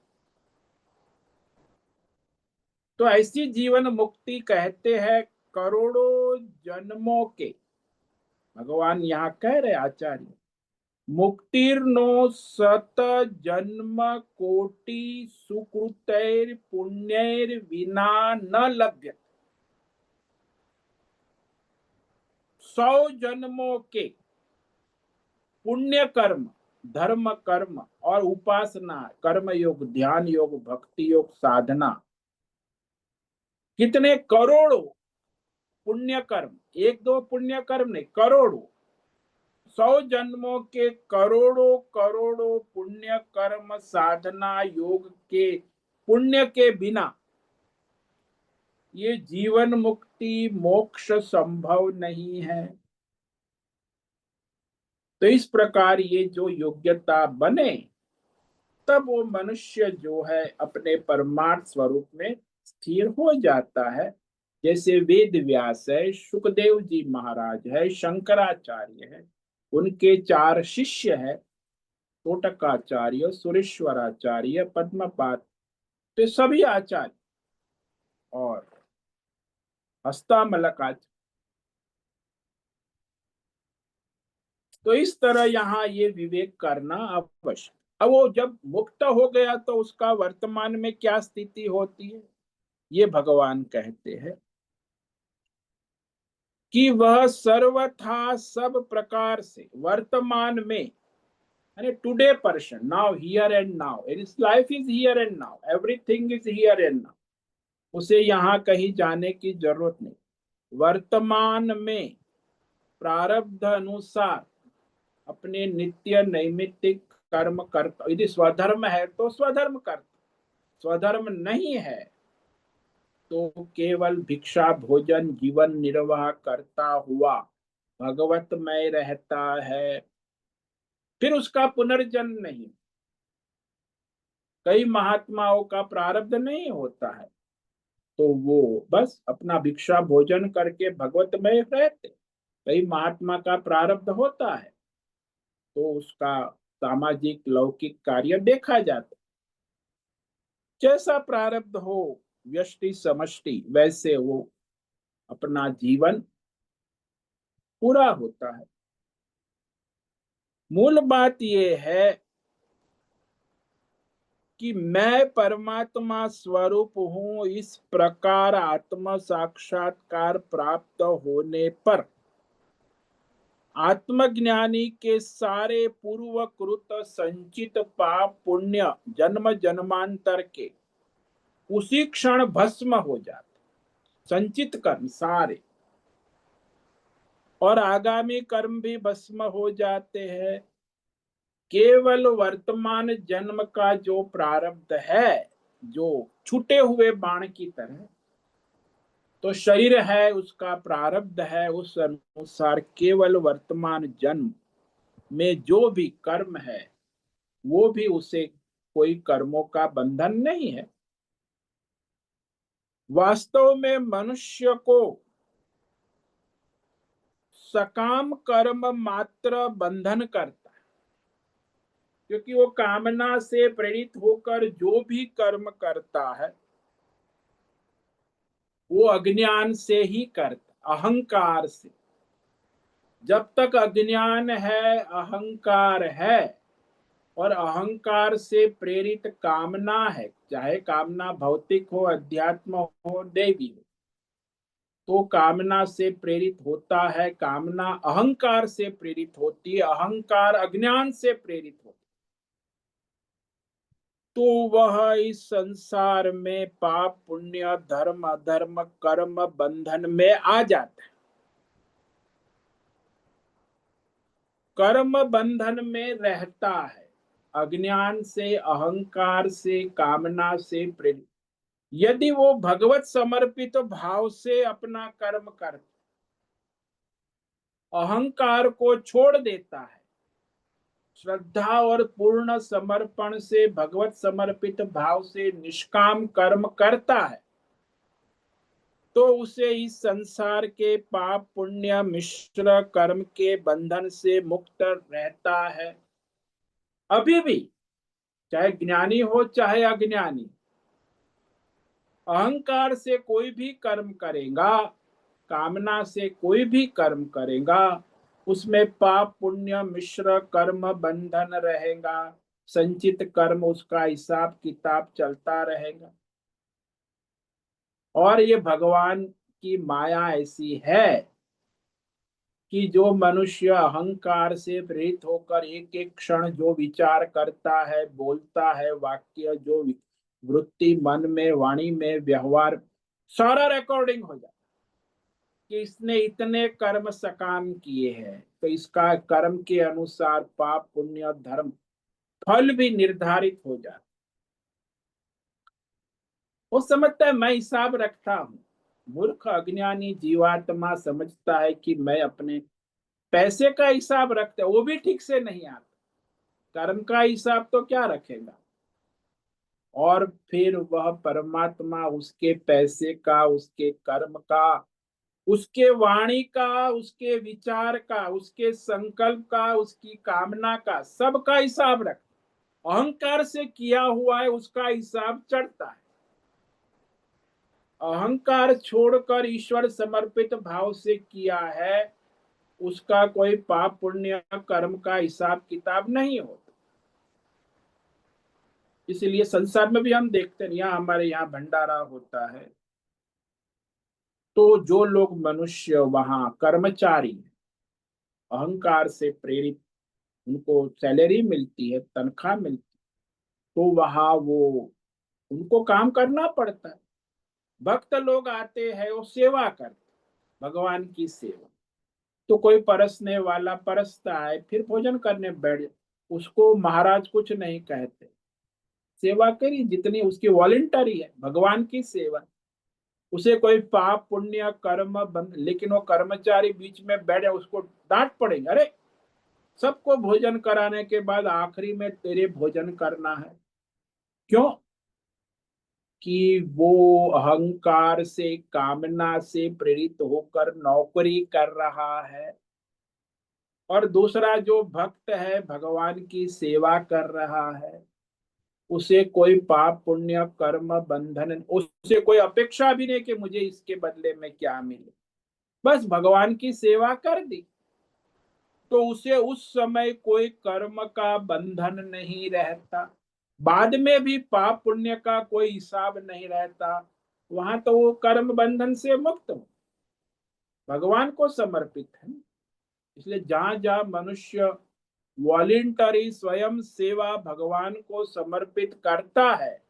तो ऐसी जीवन मुक्ति कहते हैं करोड़ों जन्मों के, भगवान यहाँ कह रहे आचार्य, मुक्तिर्नो सत जन्म कोटि सुकृतैर पुण्यैर विना न लभ्य। 100 जन्मों के पुण्य कर्म, धर्म कर्म और उपासना, कर्म योग, ध्यान योग, भक्ति योग, साधना, कितने करोड़ों पुण्य कर्म, 1-2 पुण्य कर्म नहीं, करोड़ों, 100 जन्मों के करोड़ों करोड़ों पुण्य कर्म, साधना, योग के पुण्य के बिना ये जीवन मुक्ति मोक्ष संभव नहीं है। तो इस प्रकार ये जो योग्यता बने, तब वो मनुष्य जो है अपने परमार्थ स्वरूप में स्थिर हो जाता है। जैसे वेद व्यास है, सुखदेव जी महाराज है, शंकराचार्य है, उनके 4 शिष्य है, तोटकाचार्य, सुरेश्वराचार्य, पद्मपाद, तो सभी आचार्य और हस्तामलकाचार्य। तो इस तरह यहाँ ये विवेक करना आवश्यक। अब वो जब मुक्त हो गया तो उसका वर्तमान में क्या स्थिति होती है, ये भगवान कहते हैं कि वह सर्वथा सब प्रकार से वर्तमान में, यानी today person, now, here and now, it's life is here and now, everything is here and now, उसे यहाँ कहीं जाने की जरूरत नहीं। वर्तमान में प्रारब्ध अनुसार अपने नित्य नैमित्तिक कर्म करता, यदि स्वधर्म है तो स्वधर्म करता, स्वधर्म नहीं है तो केवल भिक्षा भोजन जीवन निर्वाह करता हुआ भगवतमय रहता है। फिर उसका पुनर्जन्म नहीं। कई महात्माओं का प्रारब्ध नहीं होता है तो वो बस अपना भिक्षा भोजन करके भगवतमय रहते। कई महात्मा का प्रारब्ध होता है तो उसका सामाजिक लौकिक कार्य देखा जाता। जैसा प्रारब्ध हो व्यष्टि समष्टि, वैसे वो अपना जीवन पूरा होता है। मूल बात ये है कि मैं परमात्मा स्वरूप हूं, इस प्रकार आत्म साक्षात्कार प्राप्त होने पर आत्मज्ञानी के सारे पूर्वकृत संचित पाप पुण्य जन्म जन्मांतर के उसी क्षण भस्म हो जाते। संचित कर्म सारे और आगामी कर्म भी भस्म हो जाते हैं। केवल वर्तमान जन्म का जो प्रारब्ध है, जो छूटे हुए बाण की तरह, तो शरीर है उसका प्रारब्ध है, उस अनुसार केवल वर्तमान जन्म में जो भी कर्म है वो भी उसे कोई कर्मों का बंधन नहीं है। वास्तव में मनुष्य को सकाम कर्म मात्र बंधन करता है, क्योंकि वो कामना से प्रेरित होकर जो भी कर्म करता है वो अज्ञान से ही करता, अहंकार से। जब तक अज्ञान है, अहंकार है और अहंकार से प्रेरित कामना है, चाहे कामना भौतिक हो, अध्यात्म हो, दैवी हो, तो कामना से प्रेरित होता है, कामना अहंकार से प्रेरित होती है, अहंकार अज्ञान से प्रेरित होती है, तो वह इस संसार में पाप पुण्य धर्म अधर्म कर्म बंधन में आ जाता है। कर्म बंधन में रहता है, अज्ञान से, अहंकार से, कामना से प्रेरित। यदि वो भगवत समर्पित भाव से अपना कर्म करता अहंकार को छोड़ देता है, श्रद्धा और पूर्ण समर्पण से, भगवत समर्पित भाव से निष्काम कर्म करता है, तो उसे इस संसार के पाप पुण्य मिश्र कर्म के बंधन से मुक्त रहता है। अभी भी, चाहे ज्ञानी हो चाहे अज्ञानी, अहंकार से कोई भी कर्म करेगा, कामना से कोई भी कर्म करेगा, उसमें पाप पुण्य मिश्र कर्म बंधन रहेगा, संचित कर्म, उसका हिसाब किताब चलता रहेगा। और ये भगवान की माया ऐसी है कि जो मनुष्य अहंकार से प्रेरित होकर एक एक क्षण जो विचार करता है, बोलता है, वाक्य जो वृत्ति मन में, वाणी में, व्यवहार, सारा रिकॉर्डिंग हो जाए कि इसने इतने कर्म सकाम किए हैं, तो इसका कर्म के अनुसार पाप पुण्य धर्म फल भी निर्धारित हो जाए। वो समझता है मैं हिसाब रखता हूं। मूर्ख अज्ञानी जीवात्मा समझता है कि मैं अपने पैसे का हिसाब रखता है, वो भी ठीक से नहीं आता, कर्म का हिसाब तो क्या रखेगा। और फिर वह परमात्मा उसके पैसे का, उसके कर्म का, उसके वाणी का, उसके विचार का, उसके संकल्प का, उसकी कामना का, सबका हिसाब रखता। अहंकार से किया हुआ है उसका हिसाब चढ़ता है। अहंकार छोड़कर ईश्वर समर्पित भाव से किया है, उसका कोई पाप पुण्य कर्म का हिसाब किताब नहीं होता। इसलिए संसार में भी हम देखते हैं, यहाँ हमारे यहाँ भंडारा होता है, तो जो लोग मनुष्य वहां कर्मचारी हैं, अहंकार से प्रेरित, उनको सैलरी मिलती है, तनख्वाह मिलती है, तो वहां वो उनको काम करना पड़ता है। भक्त लोग आते हैं, वो सेवा करते, भगवान की सेवा। तो कोई परसने वाला परसता है, फिर भोजन करने बैठ जाए, उसको महाराज कुछ नहीं कहते, सेवा करी जितनी उसकी वॉलंटरी है, भगवान की सेवा। उसे कोई पाप पुण्य कर्म बंद, लेकिन वो कर्मचारी बीच में बैठे, उसको डांट पड़ेगी, अरे सबको भोजन कराने के बाद आखिरी में तेरे भोजन करना है। क्यों? कि वो अहंकार से, कामना से प्रेरित होकर नौकरी कर रहा है, और दूसरा जो भक्त है भगवान की सेवा कर रहा है, उसे कोई पाप पुण्य कर्म बंधन, उसे कोई अपेक्षा भी नहीं कि मुझे इसके बदले में क्या मिले, बस भगवान की सेवा कर दी, तो उसे उस समय कोई कर्म का बंधन नहीं रहता, बाद में भी पाप पुण्य का कोई हिसाब नहीं रहता। वहां तो वो कर्म बंधन से मुक्त हो, भगवान को समर्पित है। इसलिए जहां जहां मनुष्य वॉलेंटरी स्वयं सेवा भगवान को समर्पित करता है,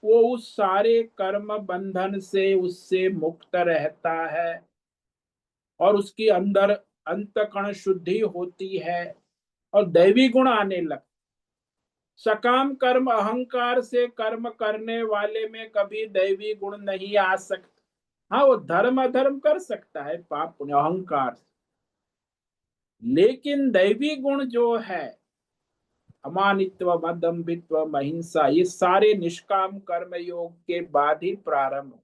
वो उस सारे कर्म बंधन से, उससे मुक्त रहता है, और उसके अंदर अंतकण शुद्धि होती है और दैवी गुण आने लगता। सकाम कर्म अहंकार से कर्म करने वाले में कभी दैवी गुण नहीं आ सकता। हाँ, वो धर्म अधर्म कर सकता है, पाप पुण्य अहंकार से, लेकिन दैवी गुण जो है, अमानित्व, मदम्बित्व, महिंसा, ये सारे निष्काम कर्म योग के बाद ही प्रारंभ हो।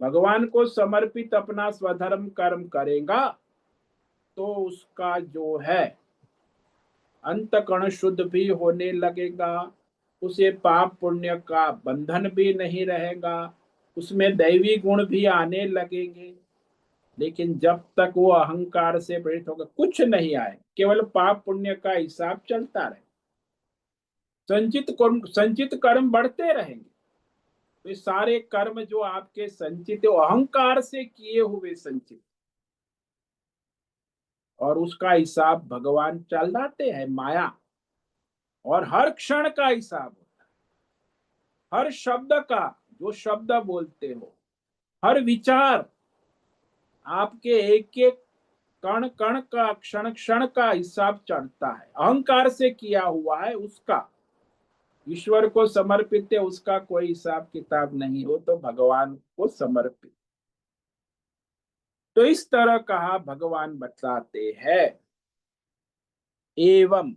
भगवान को समर्पित अपना स्वधर्म कर्म करेगा तो उसका जो है अंतकण शुद्ध भी होने लगेगा, उसे पाप पुण्य का बंधन भी नहीं रहेगा, उसमें दैवी गुण भी आने लगेंगे। लेकिन जब तक वो अहंकार से प्रेरित होगा, कुछ नहीं आए, केवल पाप पुण्य का हिसाब चलता रहे, संचित कर्म बढ़ते रहेंगे। तो ये सारे कर्म जो आपके संचित, अहंकार से किए हुए संचित, और उसका हिसाब भगवान चलाते हैं, माया, और हर क्षण का हिसाब होता है, हर शब्द का, जो शब्द बोलते हो, हर विचार, आपके एक एक कण कण का, क्षण क्षण का हिसाब चढ़ता है। अहंकार से किया हुआ है उसका, ईश्वर को समर्पित है उसका कोई हिसाब किताब नहीं, हो तो भगवान को समर्पित। तो इस तरह कहा भगवान बताते हैं। एवं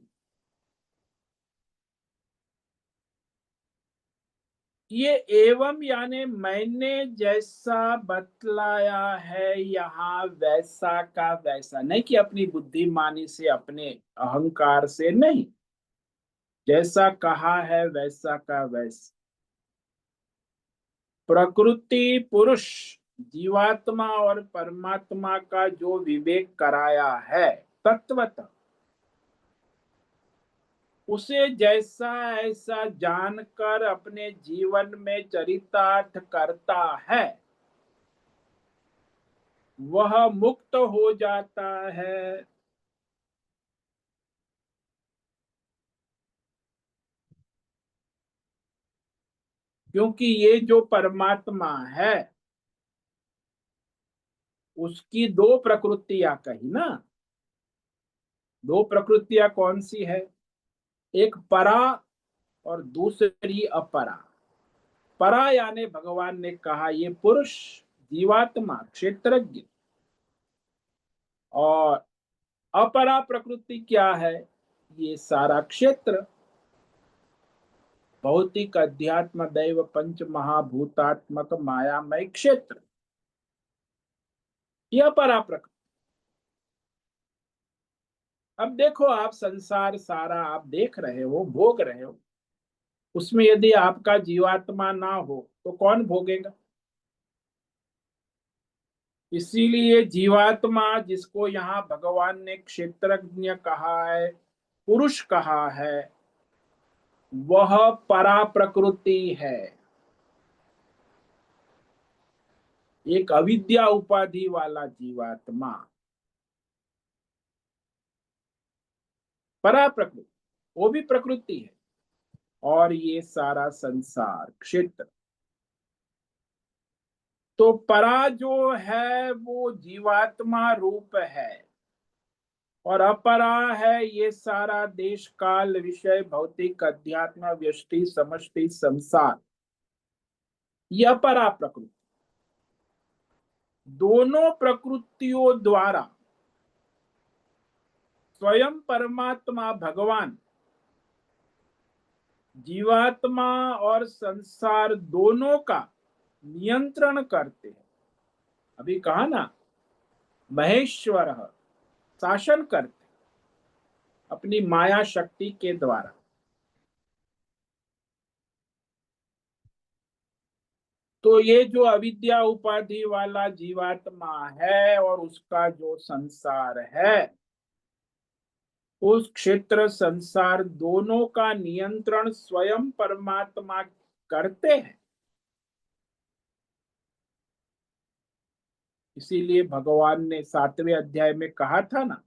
ये एवं यानी मैंने जैसा बतलाया है यहाँ वैसा का वैसा नहीं, कि अपनी बुद्धिमानी से अपने अहंकार से नहीं, जैसा कहा है वैसा का वैसा। प्रकृति पुरुष जीवात्मा और परमात्मा का जो विवेक कराया है तत्वतः, उसे जैसा ऐसा जानकर अपने जीवन में चरितार्थ करता है वह मुक्त हो जाता है। क्योंकि ये जो परमात्मा है उसकी दो प्रकृतियां कही ना। दो प्रकृतियां कौन सी है? एक परा और दूसरी अपरा। परा यानी भगवान ने कहा ये पुरुष जीवात्मा क्षेत्रज्ञ, और अपरा प्रकृति क्या है? ये सारा क्षेत्र, भौतिक अध्यात्म दैव पंच महाभूतात्मक मायामय क्षेत्र, यह अपरा प्रकृति। अब देखो, आप संसार सारा आप देख रहे हो, भोग रहे हो, उसमें यदि आपका जीवात्मा ना हो तो कौन भोगेगा? इसीलिए जीवात्मा, जिसको यहाँ भगवान ने क्षेत्रज्ञ कहा है, पुरुष कहा है, वह परा प्रकृति है। एक अविद्या उपाधि वाला जीवात्मा परा प्रकृति, वो भी प्रकृति है, और ये सारा संसार क्षेत्र। तो परा जो है वो जीवात्मा रूप है, और अपरा है ये सारा देश काल विषय भौतिक अध्यात्म व्यष्टि समष्टि संसार, यह अपरा प्रकृति। दोनों प्रकृतियों द्वारा स्वयं परमात्मा भगवान जीवात्मा और संसार दोनों का नियंत्रण करते हैं। अभी कहा ना, महेश्वर शासन करते अपनी माया शक्ति के द्वारा। तो ये जो अविद्या उपाधि वाला जीवात्मा है और उसका जो संसार है, उस क्षेत्र संसार दोनों का नियंत्रण स्वयं परमात्मा करते हैं। इसीलिए भगवान ने 7वें अध्याय में कहा था ना,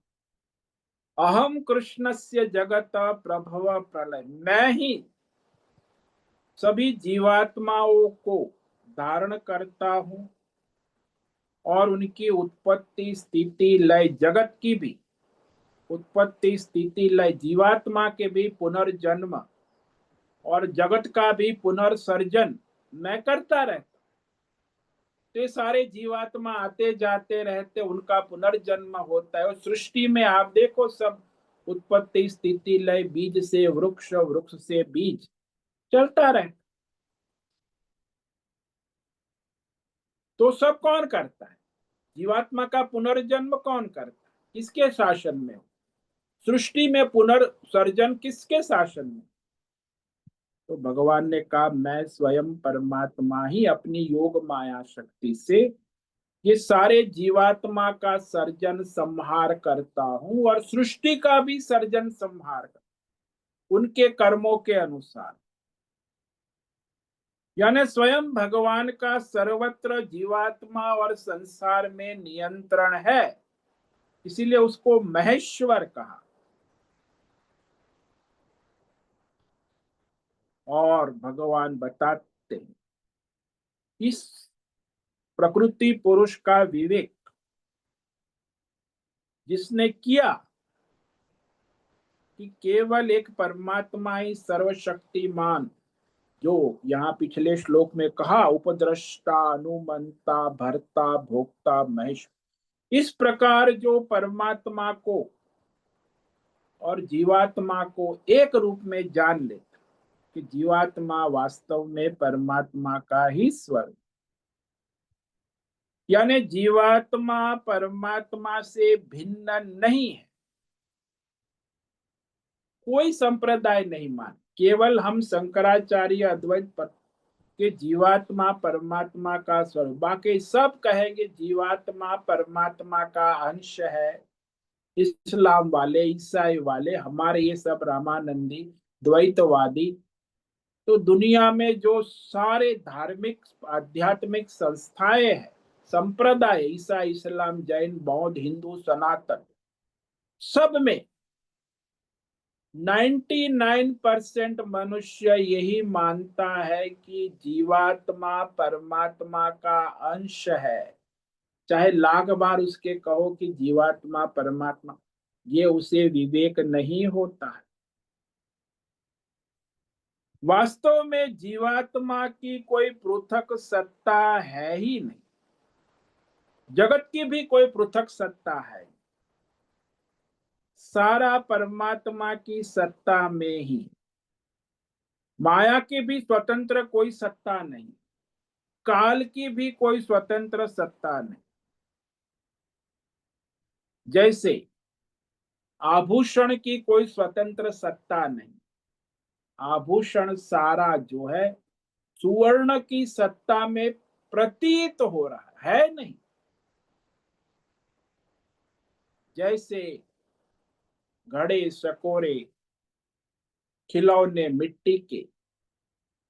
अहम कृष्णस्य जगत प्रभव प्रलय, मैं ही सभी जीवात्माओं को धारण करता हूं और उनकी उत्पत्ति स्थिति लय, जगत की भी उत्पत्ति स्थिति लय, जीवात्मा के भी पुनर्जन्म और जगत का भी पुनर्सर्जन मैं करता रहता। तो सारे जीवात्मा आते जाते रहते, उनका पुनर्जन्म होता है। और सृष्टि में आप देखो, सब उत्पत्ति स्थिति लय, बीज से वृक्ष, वृक्ष से बीज, चलता रहता। तो सब कौन करता है? जीवात्मा का पुनर्जन्म कौन करता है? किसके शासन में? सृष्टि में पुनर्सर्जन किसके शासन में? तो भगवान ने कहा, मैं स्वयं परमात्मा ही अपनी योग माया शक्ति से ये सारे जीवात्मा का सर्जन संहार करता हूं, और सृष्टि का भी सर्जन संहार करता उनके कर्मों के अनुसार। यानी स्वयं भगवान का सर्वत्र जीवात्मा और संसार में नियंत्रण है, इसीलिए उसको महेश्वर कहा। और भगवान बताते हैं, इस प्रकृति पुरुष का विवेक जिसने किया कि केवल एक परमात्मा ही सर्वशक्तिमान, जो यहाँ पिछले श्लोक में कहा, उपद्रष्टा अनुमंता भर्ता भोक्ता महेश, इस प्रकार जो परमात्मा को और जीवात्मा को एक रूप में जान लेता कि जीवात्मा वास्तव में परमात्मा का ही स्वरूप, यानी जीवात्मा परमात्मा से भिन्न नहीं है। कोई संप्रदाय नहीं मान, केवल हम शंकराचार्य अद्वैत पर के जीवात्मा परमात्मा का स्वरूप, बाकी सब कहेंगे जीवात्मा परमात्मा का अंश है। इस्लाम वाले, ईसाई वाले, हमारे ये सब रामानंदी द्वैतवादी, तो दुनिया में जो सारे धार्मिक आध्यात्मिक संस्थाएं हैं, संप्रदाय, ईसाई, इस्लाम, जैन, बौद्ध, हिंदू, सनातन, सब में 99% मनुष्य यही मानता है कि जीवात्मा परमात्मा का अंश है। चाहे लाख बार उसके कहो कि जीवात्मा परमात्मा, ये उसे विवेक नहीं होता है। वास्तव में जीवात्मा की कोई पृथक सत्ता है ही नहीं, जगत की भी कोई पृथक सत्ता है, सारा परमात्मा की सत्ता में ही। माया की भी स्वतंत्र कोई सत्ता नहीं, काल की भी कोई स्वतंत्र सत्ता नहीं। जैसे आभूषण की कोई स्वतंत्र सत्ता नहीं, आभूषण सारा जो है सुवर्ण की सत्ता में प्रतीत हो रहा है नहीं। जैसे घड़े, सकोरे, खिलौने मिट्टी के,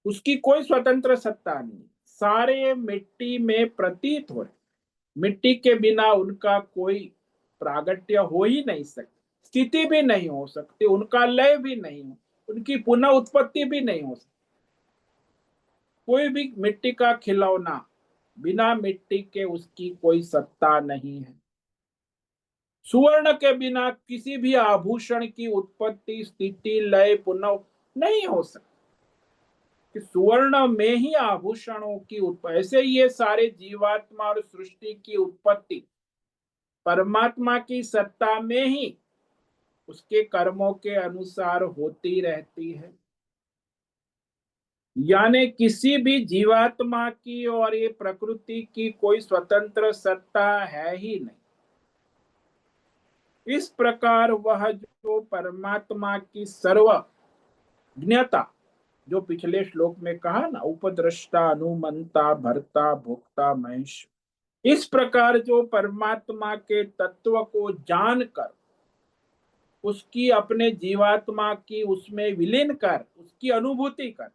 उसकी कोई स्वतंत्र सत्ता नहीं, सारे मिट्टी में प्रतीत हो रहे। मिट्टी के बिना उनका कोई प्रागट्य हो ही नहीं सकती, स्थिति भी नहीं हो सकती, उनका लय भी नहीं हो, उनकी पुनः उत्पत्ति भी नहीं हो सकती। कोई भी मिट्टी का खिलौना बिना मिट्टी के उसकी कोई सत्ता नहीं है। सुवर्ण के बिना किसी भी आभूषण की उत्पत्ति, स्थिति, लय, पुनः नहीं हो सकती, कि सुवर्ण में ही आभूषणों की उत्पत्ति। ऐसे ये सारे जीवात्मा और सृष्टि की उत्पत्ति परमात्मा की सत्ता में ही उसके कर्मों के अनुसार होती रहती है। यानी किसी भी जीवात्मा की और ये प्रकृति की कोई स्वतंत्र सत्ता है ही नहीं। इस प्रकार वह जो परमात्मा की सर्वज्ञता, जो पिछले श्लोक में कहा ना, उपद्रष्टा, अनुमंता, भर्ता, भोक्ता, महेश, इस प्रकार जो परमात्मा के तत्व को जानकर उसकी अपने जीवात्मा की उसमें विलीन कर उसकी अनुभूति कर,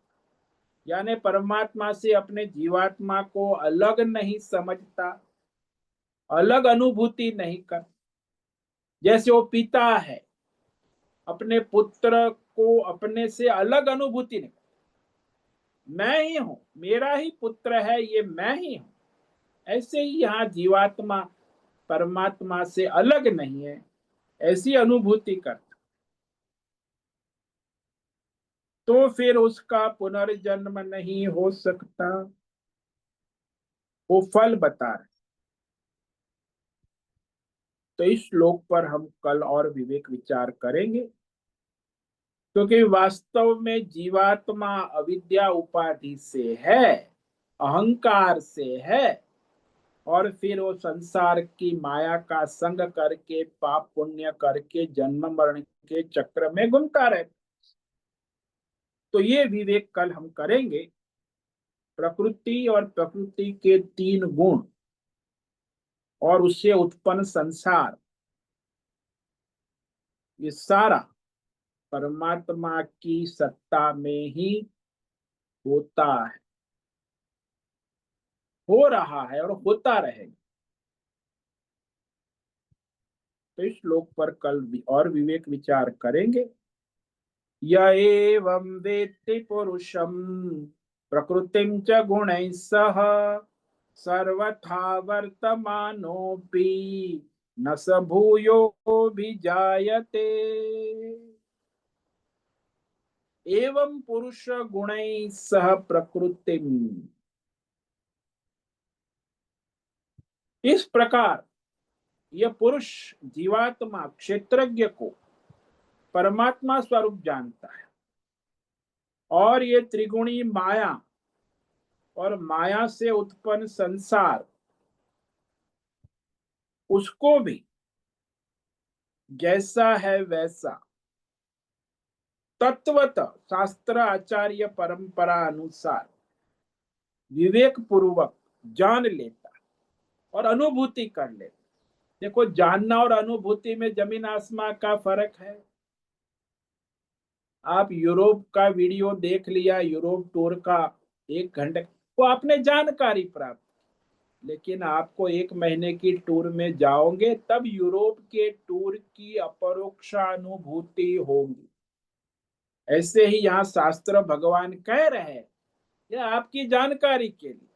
यानी परमात्मा से अपने जीवात्मा को अलग नहीं समझता, अलग अनुभूति नहीं कर। जैसे वो पिता है, अपने पुत्र को अपने से अलग अनुभूति नहीं, मैं ही हूं, मेरा ही पुत्र है, ये मैं ही हूं। ऐसे ही यहाँ जीवात्मा परमात्मा से अलग नहीं है, ऐसी अनुभूति करता, तो फिर उसका पुनर्जन्म नहीं हो सकता। वो फल बता रहे। तो इस श्लोक पर हम कल और विवेक विचार करेंगे, क्योंकि वास्तव में जीवात्मा अविद्या उपाधि से है, अहंकार से है, और फिर वो संसार की माया का संग करके, पाप पुण्य करके जन्म मरण के चक्र में घूमता रहता। तो ये विवेक कल हम करेंगे। प्रकृति और प्रकृति के 3 गुण और उससे उत्पन्न संसार, ये सारा परमात्मा की सत्ता में ही होता है, हो रहा है और होता रहेगा। तो इस श्लोक पर कल और विवेक विचार करेंगे। य एवं वेत्ति पुरुषं प्रकृतिं च गुणैः सह सर्वथा वर्तमानोऽपि न स भूयोऽभिजायते। एवं पुरुष गुणैः सह प्रकृतिम्, इस प्रकार यह पुरुष जीवात्मा क्षेत्रज्ञ को परमात्मा स्वरूप जानता है, और ये त्रिगुणी माया और माया से उत्पन्न संसार उसको भी जैसा है वैसा तत्वतः शास्त्र आचार्य परंपरा अनुसार विवेक पूर्वक जान लेता और अनुभूति कर लेता। देखो, जानना और अनुभूति में जमीन आसमान का फर्क है। आप यूरोप का वीडियो देख लिया, यूरोप टूर का 1 घंटे, वो आपने जानकारी प्राप्त, लेकिन आपको 1 महीने की टूर में जाओगे तब यूरोप के टूर की अपरोक्ष अनुभूति होगी। ऐसे ही यहाँ शास्त्र भगवान कह रहे हैं, यह आपकी जानकारी के लिए,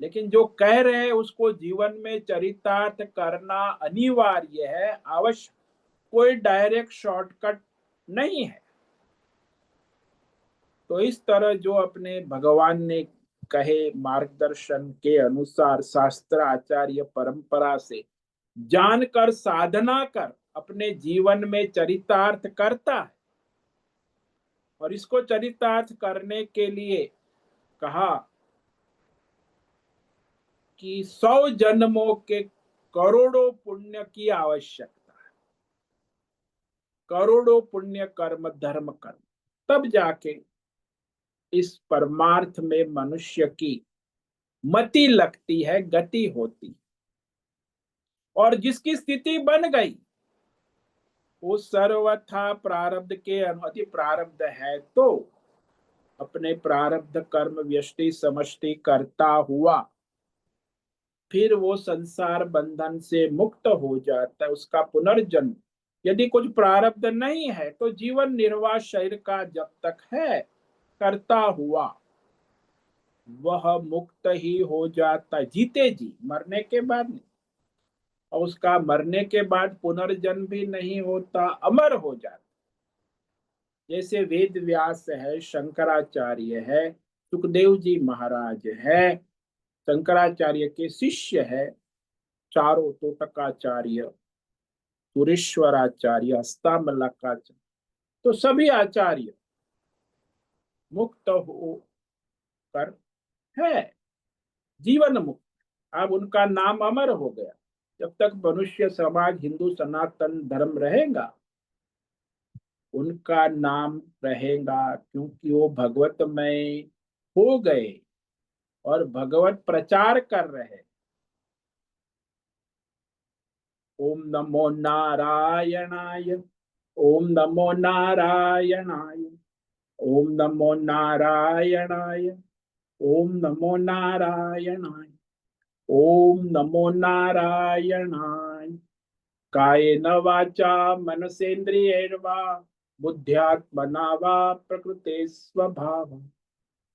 लेकिन जो कह रहे हैं उसको जीवन में चरितार्थ करना अनिवार्य है, आवश्यक। कोई डायरेक्ट शॉर्टकट नहीं है। तो इस तरह जो अपने भगवान ने कहे मार्गदर्शन के अनुसार शास्त्र आचार्य परंपरा से जानकर साधना कर अपने जीवन में चरितार्थ करता है, और इसको चरितार्थ करने के लिए कहा कि 100 जन्मों के करोड़ों पुण्य की आवश्यकता है। करोड़ों पुण्य कर्म धर्म कर्म, तब जाके इस परमार्थ में मनुष्य की मति लगती है, गति होती। और जिसकी स्थिति बन गई वो सर्वथा प्रारब्ध के अनुमति प्रारब्ध है, तो अपने प्रारब्ध कर्म व्यष्टि समष्टि करता हुआ फिर वो संसार बंधन से मुक्त हो जाता है। उसका पुनर्जन्म, यदि कुछ प्रारब्ध नहीं है तो जीवन निर्वाह शरीर का जब तक है करता हुआ वह मुक्त ही हो जाता है, जीते जी, मरने के बाद नहीं। और उसका मरने के बाद पुनर्जन्म भी नहीं होता, अमर हो जाता। जैसे वेद व्यास है, शंकराचार्य है, सुखदेव जी महाराज है, शंकराचार्य के शिष्य है, चारों तोटकाचार्य, सुरेश्वराचार्य, हस्तामलकाचार्य, तो सभी आचार्य मुक्त हो कर है, जीवन मुक्त। अब उनका नाम अमर हो गया। जब तक मनुष्य समाज हिंदू सनातन धर्म रहेगा उनका नाम रहेगा, क्योंकि वो भगवतमय हो गए और भगवत प्रचार कर रहे। ओम नमो नारायणाय, ओम नमो नारायणाय, ओम नमो नारायणाय, ओम नमो नारायणाय, ओम नमो नारायणाय। कायेन वाचा मनसेन्द्रियैर् वा बुद्ध्यात्मना वा प्रकृते स्वभावम्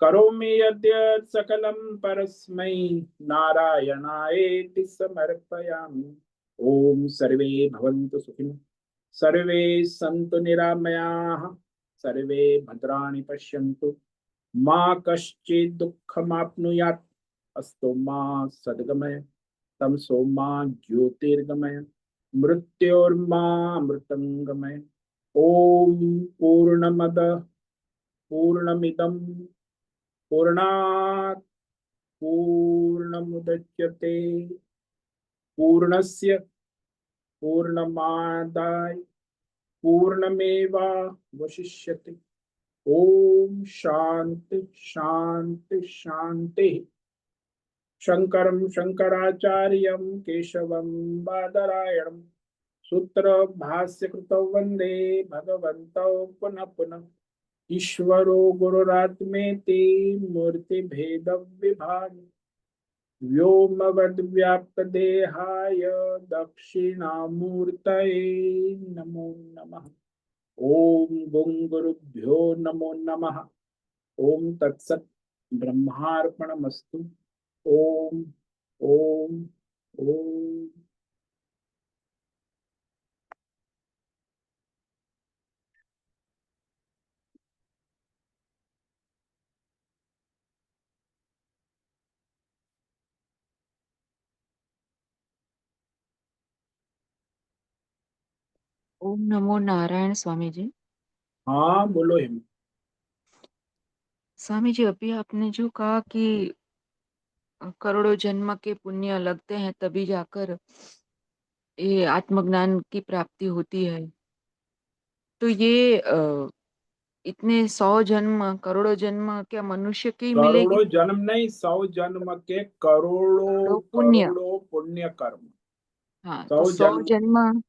करोमि यद्यत् सकलं परस्मै नारायणायेति समर्पयामि। ओम सर्वे भवन्तु सुखिनः, सर्वे सन्तु निरामयाः, सर्वे भद्राणि पश्यन्तु, मा कश्चित् दुःखमाप्नुयात्, अस्तु मा सद्गमय, तमसो मा ज्योतिर्गमय, मृत्योर्मा मृतंगमय। ओम पूर्णमदः पूर्णमिदं पूर्णात् पूर्णमुदच्यते पूर्णस्य पूर्णमादाय पूर्णमेवावशिष्यते। ओम शांति शांति शांति। शंकरं शंकराचार्यं केशवं बादरायणं सूत्र भाष्य कृतौ वंदे भगवन्तौ पुनः पुनः। ईश्वरो गुरुरात्मेति मूर्ति भेद विभाग व्योमवद्व्याप्तदेहाय दक्षिणामूर्तये नमो नमः। ओम गुं गुरुभ्यो नमो नमः। ओम तत्सत् ब्रह्मार्पणमस्तु। ओम ओम ओम। ओम नमो नारायण स्वामी जी। हाँ बोलो हिम। स्वामी जी, अभी आपने जो कहा कि करोड़ों जन्म के पुण्य लगते हैं तभी जाकर ये आत्मज्ञान की प्राप्ति होती है। तो ये इतने 100 जन्म, करोड़ों जन्म क्या मनुष्य के ही मिलेगी? करोड़ों जन्म नहीं, 100 जन्म के करोड़ों करोड़ों पुण्य। करोड़ों पुण्य कर्म। हाँ, तो 100 100 जन्म। जन्म,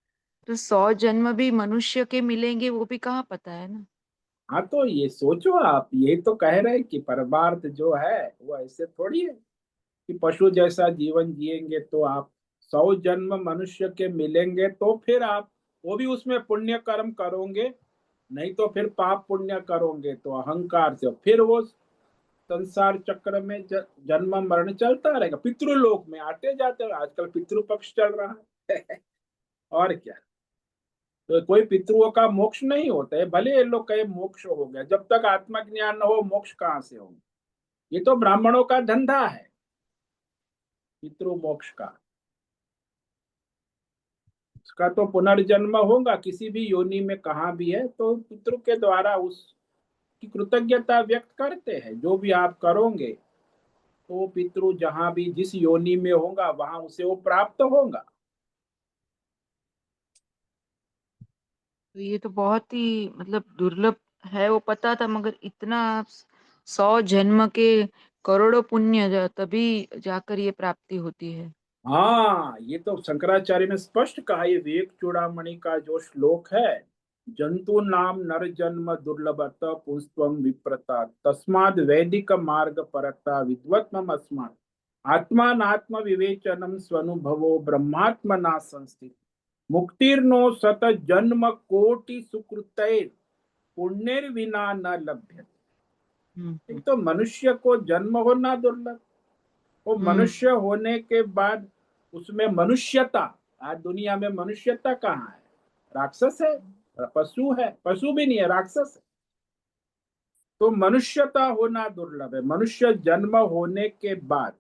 तो 100 जन्म भी मनुष्य के मिलेंगे वो भी कहाँ पता है ना। हाँ तो ये सोचो आप, यही तो कह रहे हैं कि परमार्थ जो है वो ऐसे थोड़ी है कि पशु जैसा जीवन जिएंगे तो आप 100 जन्म मनुष्य के मिलेंगे तो फिर आप वो भी उसमें पुण्य कर्म करोगे, नहीं तो फिर पाप पुण्य करोगे तो अहंकार से फिर वो संसार चक्र में जन्म मरण चलता रहेगा। पितृलोक में आते जाते हैं, आजकल पितृपक्ष चल रहा है और क्या। तो कोई पितरुओं का मोक्ष नहीं होता है, भले ये लोग कहे मोक्ष हो गया, जब तक आत्मज्ञान न हो मोक्ष कहाँ से होगा। ये तो ब्राह्मणों का धंधा है पितृ मोक्ष का। उसका तो पुनर्जन्म होगा किसी भी योनि में, कहाँ भी है तो पितृ के द्वारा उसकी कृतज्ञता व्यक्त करते हैं। जो भी आप करोगे तो पितृ जहां भी जिस योनि में होगा वहां उसे वो प्राप्त होगा। तो ये तो बहुत ही मतलब दुर्लभ है, वो पता था, मगर इतना 100 जन्म के करोड़ों पुण्य तभी जाकर ये प्राप्ति होती है। हाँ ये तो शंकराचार्य ने स्पष्ट कहा, ये विवेक चूड़ामणि का जो श्लोक है, जंतु नाम नर जन्म दुर्लभत पुंस्त्वं विप्रता तस्माद् वैदिक मार्ग परता विद्वत्मम अस्मात् आत्मानात्म विवेचनम स्वनुभवो ब्रह्मात्मना संस्थित मुक्तिर्नो सत जन्म कोटि सुकृतैर पुण्यर्विना न लभ्यते। एक तो मनुष्य को जन्म होना दुर्लभ, वो मनुष्य होने के बाद उसमें मनुष्यता, आज दुनिया में मनुष्यता कहाँ है, राक्षस है, पशु है, पशु भी नहीं है, राक्षस है। तो मनुष्यता होना दुर्लभ है मनुष्य जन्म होने के बाद।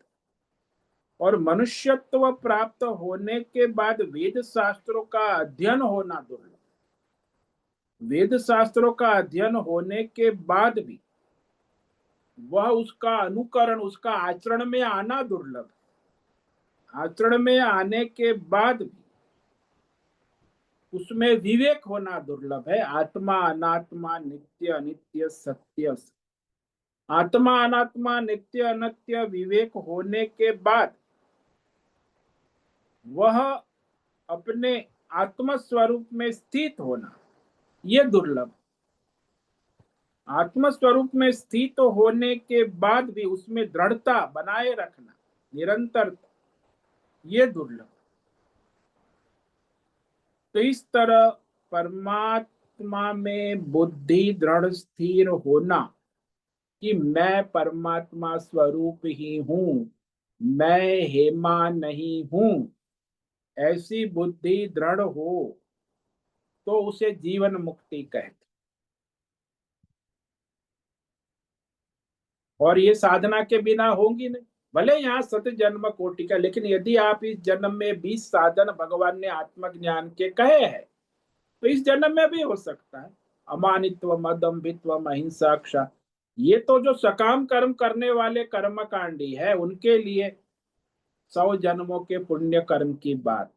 और मनुष्यत्व प्राप्त होने के बाद वेद शास्त्रों का अध्ययन होना दुर्लभ। वेद शास्त्रों का अध्ययन होने के बाद भी वह उसका अनुकरण, उसका आचरण में आना दुर्लभ। आचरण में आने के बाद भी उसमें विवेक होना दुर्लभ है। आत्मा अनात्मा नित्य अनित्य सत्य, आत्मा अनात्मा नित्य अनित्य विवेक होने के बाद वह अपने आत्म स्वरूप में स्थित होना, यह दुर्लभ। आत्म स्वरूप में स्थित होने के बाद भी उसमें दृढ़ता बनाए रखना, निरंतरता, ये दुर्लभ। तो इस तरह परमात्मा में बुद्धि दृढ़ स्थिर होना कि मैं परमात्मा स्वरूप ही हूं, मैं हेमा नहीं हूं, ऐसी बुद्धि दृढ़ हो तो उसे जीवन मुक्ति कहते। और ये साधना के बिना होगी नहीं। भले यहाँ सत जन्म कोटि का, लेकिन यदि आप इस जन्म में 20 साधन भगवान ने आत्मज्ञान के कहे हैं तो इस जन्म में भी हो सकता है। अमानित्व अदम्भित्व अहिंसा क्षमा, ये तो जो सकाम कर्म करने वाले कर्मकांडी है उनके लिए 100 जन्मों के पुण्य कर्म की बात।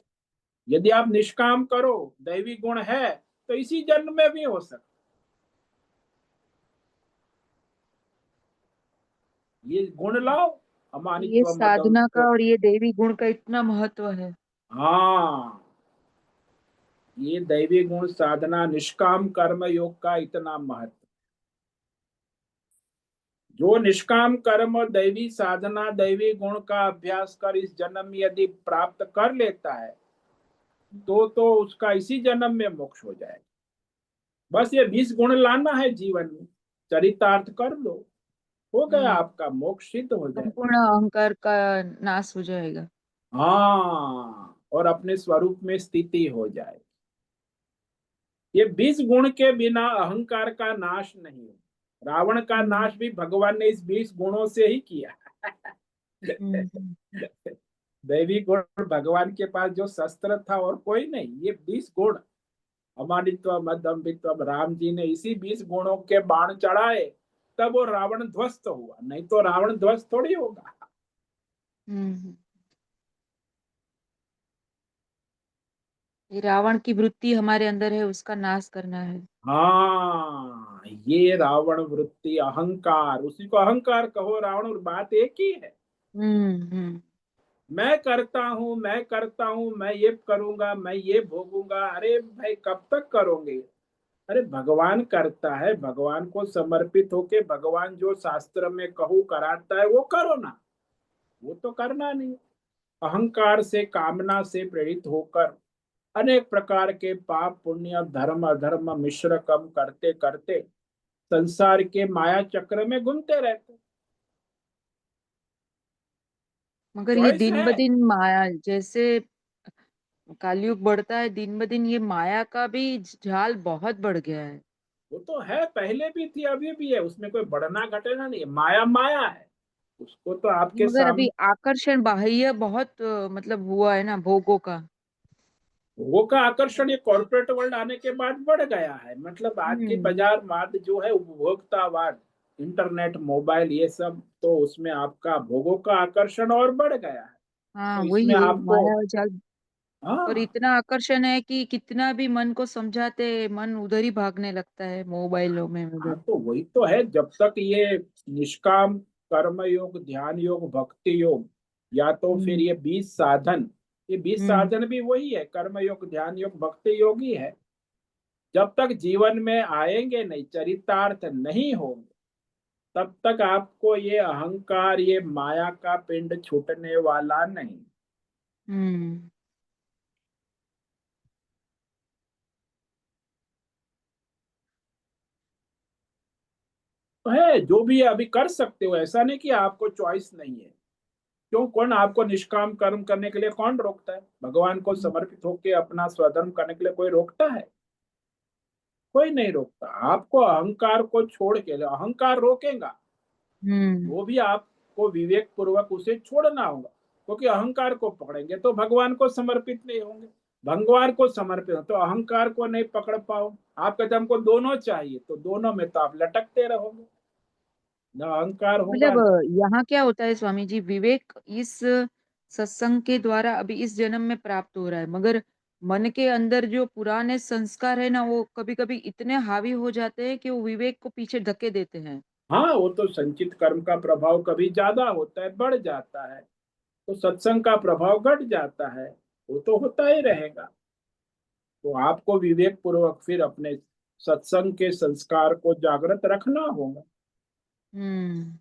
यदि आप निष्काम करो, दैवी गुण है तो इसी जन्म में भी हो सकता। ये गुण लाओ, ये अमानित्व साधना का अदम्भित्व। और ये देवी गुण का इतना महत्व है। हाँ, ये दैवी गुण साधना निष्काम कर्म योग का इतना महत्व। जो निष्काम कर्म और दैवी साधना दैवी गुण का अभ्यास कर इस जन्म में यदि प्राप्त कर लेता है तो उसका इसी जन्म में मोक्ष हो जाएगा। बस ये 20 गुण लाना है जीवन में, चरितार्थ कर लो, हो गया, आपका मोक्ष सिद्ध हो जाएगा। संपूर्ण अहंकार का नाश हो जाएगा। हाँ, और अपने स्वरूप में स्थिति हो जाए। ये 20 गुण के बिना अहंकार का नाश नहीं हो। रावण का नाश भी भगवान ने इस 20 गुणों से ही किया। दैवी गुण भगवान के पास जो शस्त्र था और कोई नहीं, ये 20 गुण अमानित्व अदम्भित्व, राम जी ने इसी 20 गुणों के बाण चढ़ाए तब वो रावण ध्वस्त हुआ, नहीं तो रावण ध्वस्त थोड़ी होगा। हम्म। ये रावण की वृत्ति हमारे अंदर है, उसका नाश करना है। हाँ, ये रावण वृत्ति, अहंकार, उसी को अहंकार कहो, रावण, और बात एक ही है। हम्म। मैं करता हूँ, मैं करता हूँ, मैं ये करूंगा, मैं ये भोगूंगा। अरे भाई, कब तक करोगे? अरे भगवान करता है, भगवान को समर्पित होके भगवान जो शास्त्र में कहू कराता है वो करो ना, वो तो करना नहीं। अहंकार से, कामना से प्रेरित होकर अनेक प्रकार के पाप पुण्य धर्म अधर्म मिश्र कम करते करते संसार के माया चक्र में घूमते रहते। मगर ये चॉइस दिन ब है। दिन माया, जैसे कलयुग बढ़ता है दिन ब दिन, ये माया का भी जाल बहुत बढ़ गया है। वो तो है, पहले भी थी अभी भी है, उसमें कोई बढ़ना घटना नहीं है। माया माया है, उसको तो आपके मगर अभी सामने। आकर्षण बाह्य बहुत मतलब हुआ है ना, भोगों का। वो का आकर्षण ये कॉर्पोरेट वर्ल्ड आने के बाद बढ़ गया है। मतलब आज की हम्म। बाजारवाद जो है, उपभोक्तावाद, इंटरनेट मोबाइल ये सब, तो उसमें आपका भोगों का आकर्षण और बढ़ गया है। हाँ, तो इसमें वही आपको, माया जाल। और हाँ इतना आकर्षण है कि कितना भी मन को समझाते, मन उधर ही भागने लगता है, मोबाइलों में हाँ, उधर। तो वही तो है। जब तक ये निष्काम कर्म योग, ध्यान योग, भक्ति योग, या तो फिर हम्म। ये 20 साधन, ये 20 हम्म। साधन भी वही है, कर्म योग, ध्यान योग, भक्ति योग ही है। जब तक जीवन में आएंगे नहीं, चरितार्थ नहीं होंगे, तब तक आपको ये अहंकार, ये माया का पिंड छूटने वाला नहीं। हम्म। तो है, जो भी है अभी कर सकते हो, ऐसा नहीं कि आपको चॉइस नहीं है। क्यों, कौन आपको निष्काम कर्म करने के लिए कौन रोकता है? भगवान को समर्पित होकर अपना स्वधर्म करने के लिए कोई रोकता है? कोई नहीं रोकता। आपको अहंकार को छोड़ के, अहंकार रोकेगा, हम्म। वो भी आपको विवेक पूर्वक उसे छोड़ना होगा। क्योंकि अहंकार को पकड़ेंगे तो भगवान को समर्पित नहीं होंगे, भगवान को समर्पित हो तो अहंकार को नहीं पकड़ पाओ। आप कहते हमको दोनों चाहिए, तो दोनों में तो आप लटकते रहोगे, ना अहंकार होगा मतलब ना। यहाँ क्या होता है स्वामी जी, विवेक इस सत्संग के द्वारा अभी इस जन्म में प्राप्त हो रहा है, मगर मन के अंदर जो पुराने संस्कार है ना, वो कभी कभी इतने हावी हो जाते हैं कि वो विवेक को पीछे धके देते हैं। हाँ, वो तो संचित कर्म का प्रभाव कभी ज्यादा होता है, बढ़ जाता है, तो सत्संग का प्रभाव घट जाता है। वो तो होता ही रहेगा। तो आपको विवेक पूर्वक फिर अपने सत्संग के संस्कार को जागृत रखना होगा। हम्म।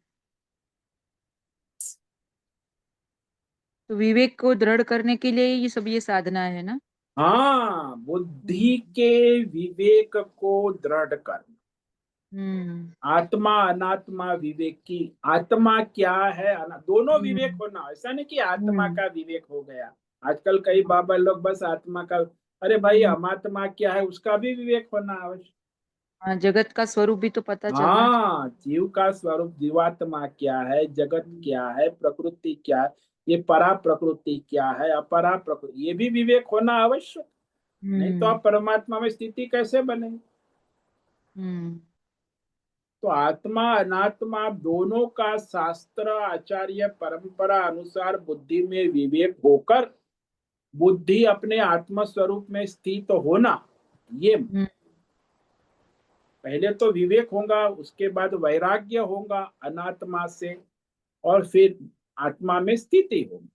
तो विवेक को दृढ़ करने के लिए ये सब, ये साधना है ना। हाँ, बुद्धि हम्म। के विवेक को दृढ़ कर। हम्म। आत्मा अनात्मा विवेक की, आत्मा क्या है, दोनों विवेक हम्म। होना, ऐसा नहीं कि आत्मा हम्म। का विवेक हो गया। आजकल कई बाबा लोग बस आत्मा का, अरे भाई हम्म। अमात्मा क्या है उसका भी विवेक होना आवश्यक। हाँ, जगत का स्वरूप भी तो पता चलना चाहिए। हाँ, जीव का स्वरूप, जीवात्मा क्या है, जगत क्या है, प्रकृति क्या है, ये परा प्रकृति क्या है, अपरा प्रकृति, ये भी विवेक होना आवश्यक। नहीं तो हम्म। आप परमात्मा में स्थिति कैसे बनेगी? हम्म। तो आत्मा अनात्मा दोनों का शास्त्र आचार्य परंपरा अनुसार बुद्धि में विवेक होकर बुद्धि अपने आत्म स्वरूप में स्थित होना, ये हम्म। पहले तो विवेक होगा, उसके बाद वैराग्य होगा अनात्मा से, और फिर आत्मा में स्थिति होगी।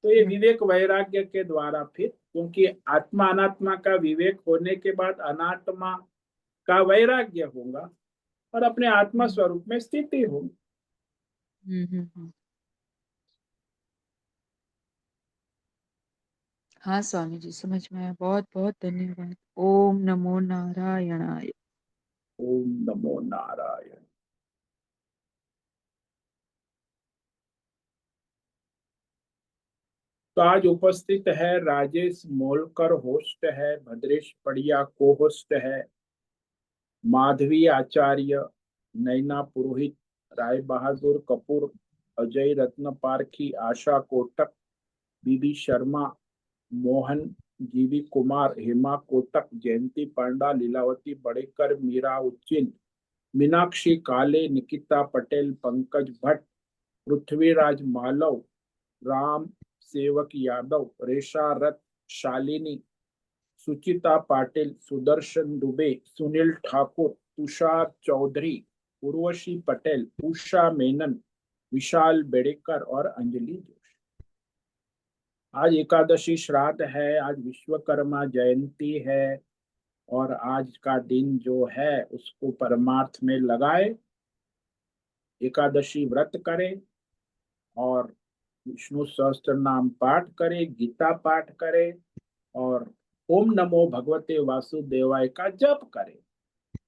तो ये हम्म। विवेक वैराग्य के द्वारा फिर, क्योंकि आत्मा अनात्मा का विवेक होने के बाद अनात्मा का वैराग्य होगा और अपने आत्मा हम्म। स्वरूप में स्थिति होगी। हाँ स्वामी जी, समझ में आया। बहुत बहुत धन्यवाद। ओम नमो नारायणाय। ओम नमो नारायण। तो आज उपस्थित है राजेश मोलकर, होस्ट है, भद्रेश पड़िया को होस्ट है, माधवी आचार्य, नैना पुरोहित, राय बहादुर कपूर, अजय रत्न पारखी, आशा कोटक, बीबी शर्मा, मोहन जीवी कुमार, हेमा कोटक, जयंती पांडा, लीलावती बड़ेकर, मीरा उच्चिल, मीनाक्षी काले, निकिता पटेल, पंकज भट्ट, पृथ्वीराज मालव, राम सेवक यादव, रेशा रथ, शालिनी, सुचिता पाटिल, सुदर्शन दुबे, सुनील ठाकुर, तुषार चौधरी, उर्वशी पटेल, उषा मेनन, विशाल बेड़ेकर और अंजलि जोशी। आज एकादशी श्राद्ध है, आज विश्वकर्मा जयंती है और आज का दिन जो है उसको परमार्थ में लगाए, एकादशी व्रत करें और विष्णु सहस्त्र नाम पाठ करे, गीता पाठ करे और ओम नमो भगवते वासुदेवाय का जप करे।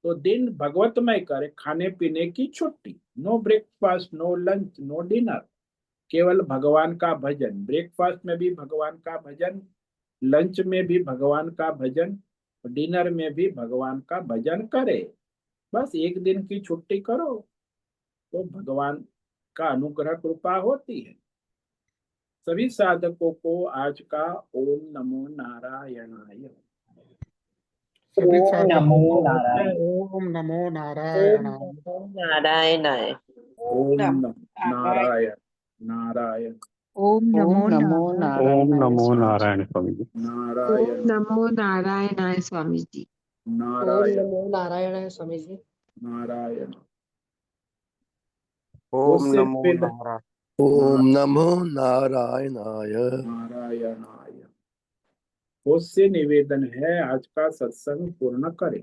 तो दिन भगवतमय करे, खाने पीने की छुट्टी, no breakfast, no lunch, no dinner, केवल भगवान का भजन। ब्रेकफास्ट में भी भगवान का भजन, लंच में भी भगवान का भजन, डिनर में भी भगवान का भजन करे। बस एक दिन की छुट्टी करो तो भगवान का अनुग्रह कृपा होती है। सभी साधकों को आज का ओम नमो नारायणाय। सभी ओम साधकों नमो को नारायण। ओम नमो ओम नारायणाय। नमो नारायणाय। ओम नमो नारायण नारायण ओम नमो ओम नमो नारायण। ओम नारायणाय नमो स्वामी। नारायण स्वामी जी। ओम नारायण नमो नारायणाय स्वामी जी। ओम नारायण नमो नारायण स्वामी जी। नारायण। ओम उससे नमो निवेदन नारायण। ओम नमो नारायणाय। नारायणाय। उससे निवेदन है आज का सत्संग पूर्ण करें।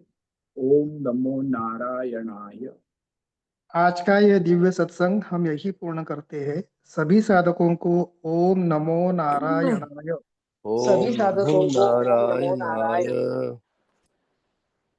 ओम नमो नारायणाय। आज का यह दिव्य सत्संग हम यही पूर्ण करते हैं। सभी साधकों को ओम नमो नारायणाय। ओम सभी नमो साधकों को ओम नमो नारायणाय। नारायण।